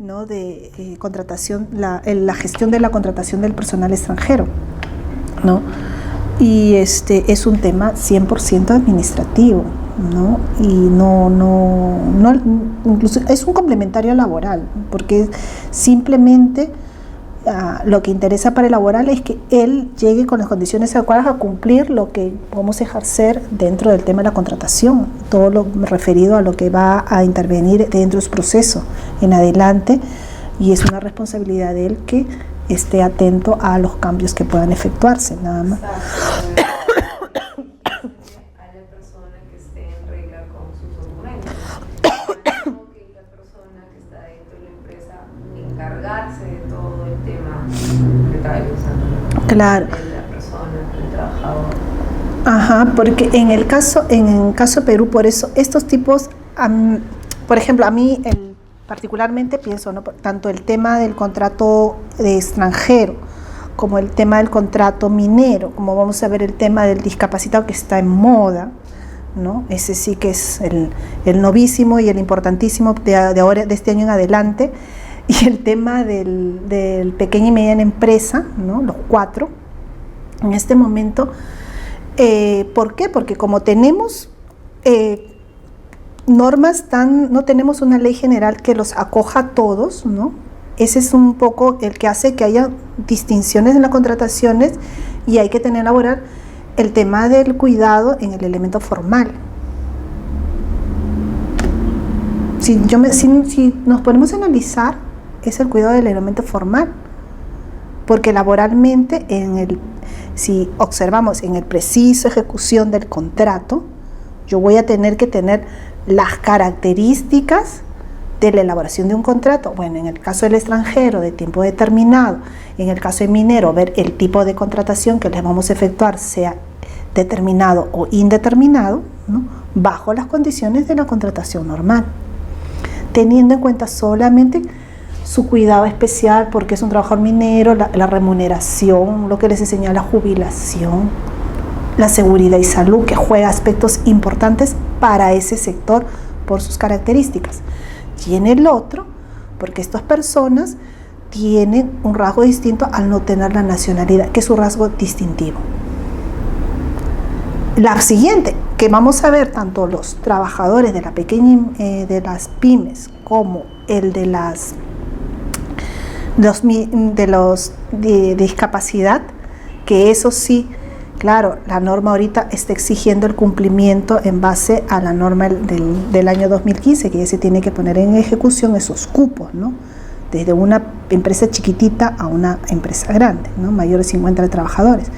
¿no? de contratación, la gestión de la contratación del personal extranjero, ¿no? Y es un tema 100% administrativo, ¿no? Y no, incluso es un complementario laboral, porque simplemente lo que interesa para el laboral es que él llegue con las condiciones adecuadas a cumplir lo que vamos a ejercer dentro del tema de la contratación, todo lo referido a lo que va a intervenir dentro de su proceso en adelante, y es una responsabilidad de él que esté atento a los cambios que puedan efectuarse, nada más. Exacto. A la persona que esté en regla con sus documentos. No que la persona que está dentro de la empresa encargarse de todo el tema tributario, Claro. de la persona, del trabajador. Ajá, porque en el caso de Perú, por eso estos tipos, por ejemplo, a mí particularmente pienso, ¿no? Tanto el tema del contrato de extranjero como el tema del contrato minero, como vamos a ver el tema del discapacitado que está en moda, ¿no? Ese sí que es el novísimo y el importantísimo de ahora, de este año en adelante, y el tema del pequeña y mediana empresa, ¿no? Los 4 en este momento. ¿Por qué? Porque como tenemos normas no tenemos una ley general que los acoja a todos, ¿no? Ese es un poco el que hace que haya distinciones en las contrataciones, y hay que tener que elaborar el tema del cuidado en el elemento formal. Si nos ponemos a analizar, es el cuidado del elemento formal, porque laboralmente si observamos en el preciso ejecución del contrato, yo voy a tener que tener las características de la elaboración de un contrato. Bueno, en el caso del extranjero, de tiempo determinado, en el caso del minero, ver el tipo de contratación que les vamos a efectuar, sea determinado o indeterminado, ¿no? Bajo las condiciones de la contratación normal, teniendo en cuenta solamente su cuidado especial, porque es un trabajador minero, la remuneración, lo que les enseña la jubilación, la seguridad y salud, que juega aspectos importantes para ese sector por sus características. Y en el otro, porque estas personas tienen un rasgo distinto al no tener la nacionalidad, que es un rasgo distintivo. La siguiente, que vamos a ver tanto los trabajadores de la pequeña de las pymes como el de de discapacidad, que eso sí, claro, la norma ahorita está exigiendo el cumplimiento en base a la norma del año 2015, que ya se tiene que poner en ejecución esos cupos, ¿no? Desde una empresa chiquitita a una empresa grande, ¿no? Mayor de 50 trabajadores.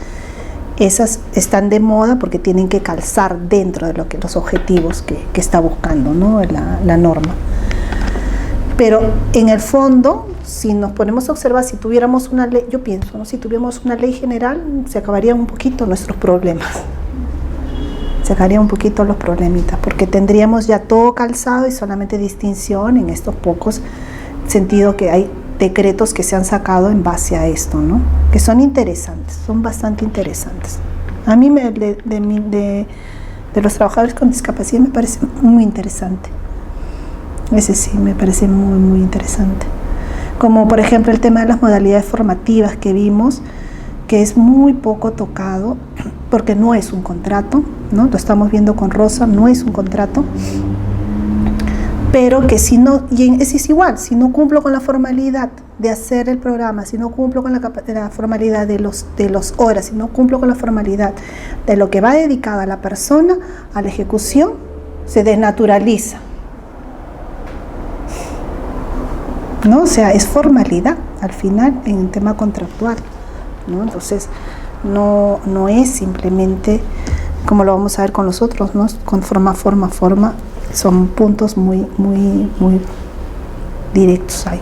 Esas están de moda porque tienen que calzar dentro de los objetivos que está buscando, ¿no? la norma. Pero en el fondo, si nos ponemos a observar, si tuviéramos una ley, yo pienso, ¿no? Si tuviéramos una ley general, se acabarían un poquito nuestros problemas. Se acabarían un poquito los problemitas, porque tendríamos ya todo calzado y solamente distinción en estos pocos sentidos que hay decretos que se han sacado en base a esto, ¿no? Que son interesantes, son bastante interesantes. A mí de los trabajadores con discapacidad me parece muy interesante. Ese sí, me parece muy, muy interesante. Como por ejemplo el tema de las modalidades formativas que vimos, que es muy poco tocado, porque no es un contrato, ¿no? Lo estamos viendo con Rosa, no es un contrato, pero que si no, y es igual, si no cumplo con la formalidad de hacer el programa, si no cumplo con la formalidad de los horas, si no cumplo con la formalidad de lo que va dedicada a la persona, a la ejecución, se desnaturaliza, ¿no? O sea, es formalidad al final en el tema contractual, ¿no? Entonces, no es simplemente como lo vamos a ver con los otros, ¿no? Con forma, son puntos muy, muy, muy directos ahí.